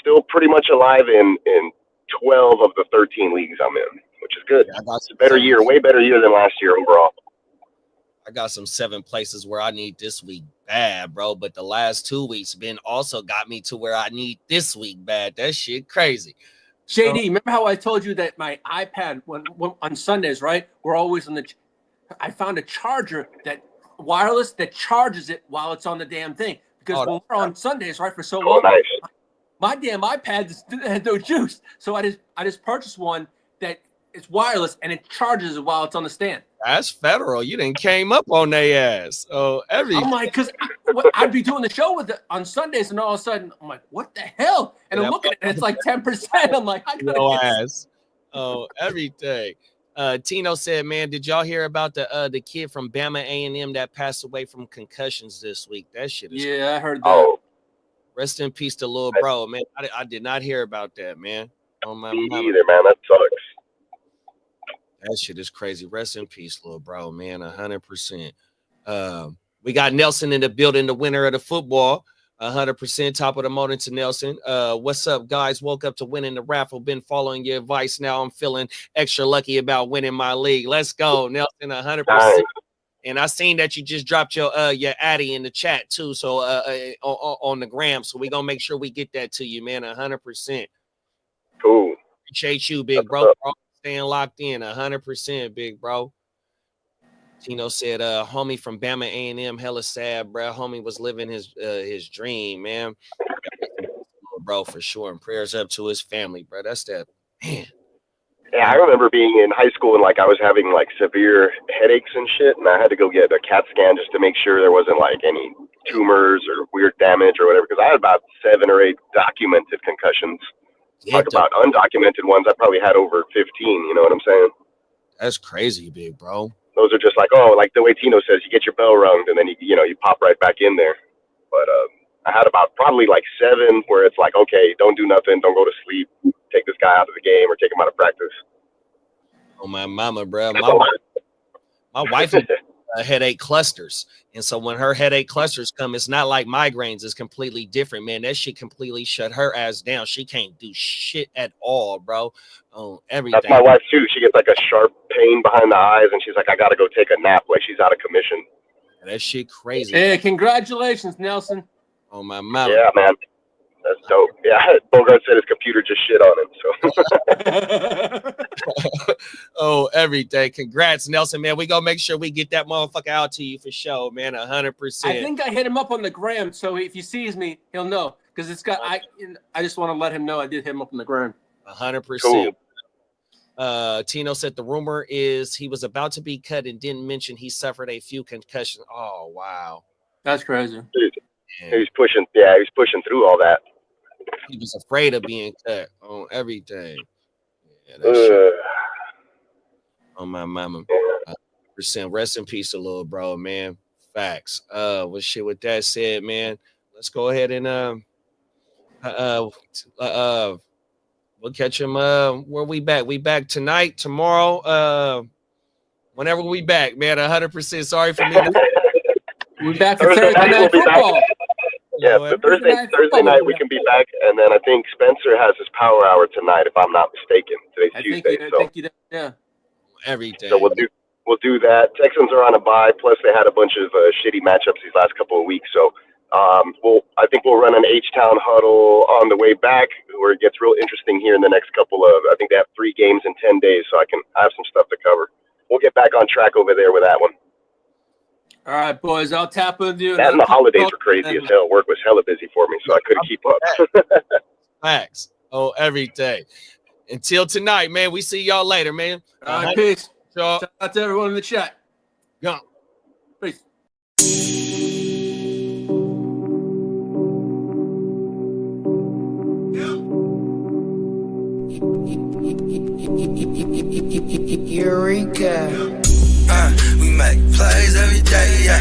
still pretty much alive in 12 of the 13 leagues I'm in, which is good. Yeah, it's a better year, way better year than last year overall. I got some 7 places where I need this week bad, bro. But the last 2 weeks been also got me to where I need this week bad. That shit crazy. JD, remember how I told you that my iPad when on Sundays, right? We're always on I found a charger that wireless that charges it while it's on the damn thing. Because when we're on Sundays, right, for so long, nice. My damn iPad had no juice. So I just purchased one that it's wireless and it charges it while it's on the stand. That's federal. You didn't came up on their ass. Oh, I'm like, because I'd be doing the show with it on Sundays, and all of a sudden, I'm like, what the hell? And I'm looking at it, and it's like 10%. I'm like, I gotta no ass. Oh, everything. Tino said, man, did y'all hear about the kid from Bama A&M that passed away from concussions this week? That shit is crazy. I heard that. Oh. Rest in peace to little bro, man. I did not hear about that, man. Oh, my Me either, man. That sucks. That shit is crazy. Rest in peace, little bro, man. 100%. We got Nelson in the building, the winner of the football. 100% top of the morning to Nelson. What's up, guys? Woke up to winning the raffle. Been following your advice. Now I'm feeling extra lucky about winning my league. Let's go, Nelson. 100%. Nice. And I seen that you just dropped your Addy in the chat too. So on the gram. So we gonna make sure we get that to you, man. 100%. Cool. Appreciate you, big bro. Staying locked in 100%, big bro. Tino said, homie from Bama A&M, hella sad, bro. Homie was living his dream, man. Bro, for sure. And prayers up to his family, bro. That's that, man. Yeah, I remember being in high school and like I was having like severe headaches and shit, and I had to go get a CAT scan just to make sure there wasn't like any tumors or weird damage or whatever. Because I had about 7 or 8 documented concussions. Talk about undocumented ones. I probably had over 15. You know what I'm saying? That's crazy, big bro. Those are just like, oh, like the way Tino says, you get your bell rung and then you pop right back in there. But I had about probably like 7 where it's like, okay, don't do nothing, don't go to sleep, take this guy out of the game or take him out of practice. Oh, my mama, bro. My wife has headache clusters. And so when her headache clusters come, it's not like migraines. It's completely different, man. That shit completely shut her ass down. She can't do shit at all, bro. Oh, everything. That's my wife, too. She gets like a sharp pain behind the eyes, and she's like, I got to go take a nap. Like she's out of commission. That shit crazy. Hey, congratulations, Nelson. Oh, my mama. Yeah, man. That's dope. Yeah, Bogart said his computer just shit on him. So. Oh, every day. Congrats, Nelson, man. We gonna make sure we get that motherfucker out to you for sure, man. 100%. I think I hit him up on the gram, so if he sees me, he'll know because it's got. I just want to let him know I did hit him up on the gram. 100%. Cool. Tino said the rumor is he was about to be cut and didn't mention he suffered a few concussions. Oh, wow. That's crazy. He was pushing. Yeah, he was pushing through all that. He was afraid of being cut on everything. Yeah, that shit. Oh, my mama. 100%. Rest in peace, a little bro, man. Facts. Well, shit. With that said, man, let's go ahead and we'll catch him. Where we back? We back tonight, tomorrow. Whenever we back, man. 100%. Sorry for me. We back for Thursday night football. Yeah, but Thursday night we can be back, and then I think Spencer has his power hour tonight, if I'm not mistaken. Today's Tuesday, yeah. Every day. So we'll do that. Texans are on a bye, plus they had a bunch of shitty matchups these last couple of weeks. So I think we'll run an H-Town huddle on the way back, where it gets real interesting here in the next couple of. I think they have 3 games in 10 days, so I have some stuff to cover. We'll get back on track over there with that one. All right, boys, I'll tap with you. That and the holidays were crazy as hell. Work was hella busy for me, so I couldn't keep up. Facts. Oh, every day. Until tonight, man. We see y'all later, man. All right, peace. Shout out to everyone in the chat. Go. Peace. Eureka. We make plays every day, yeah.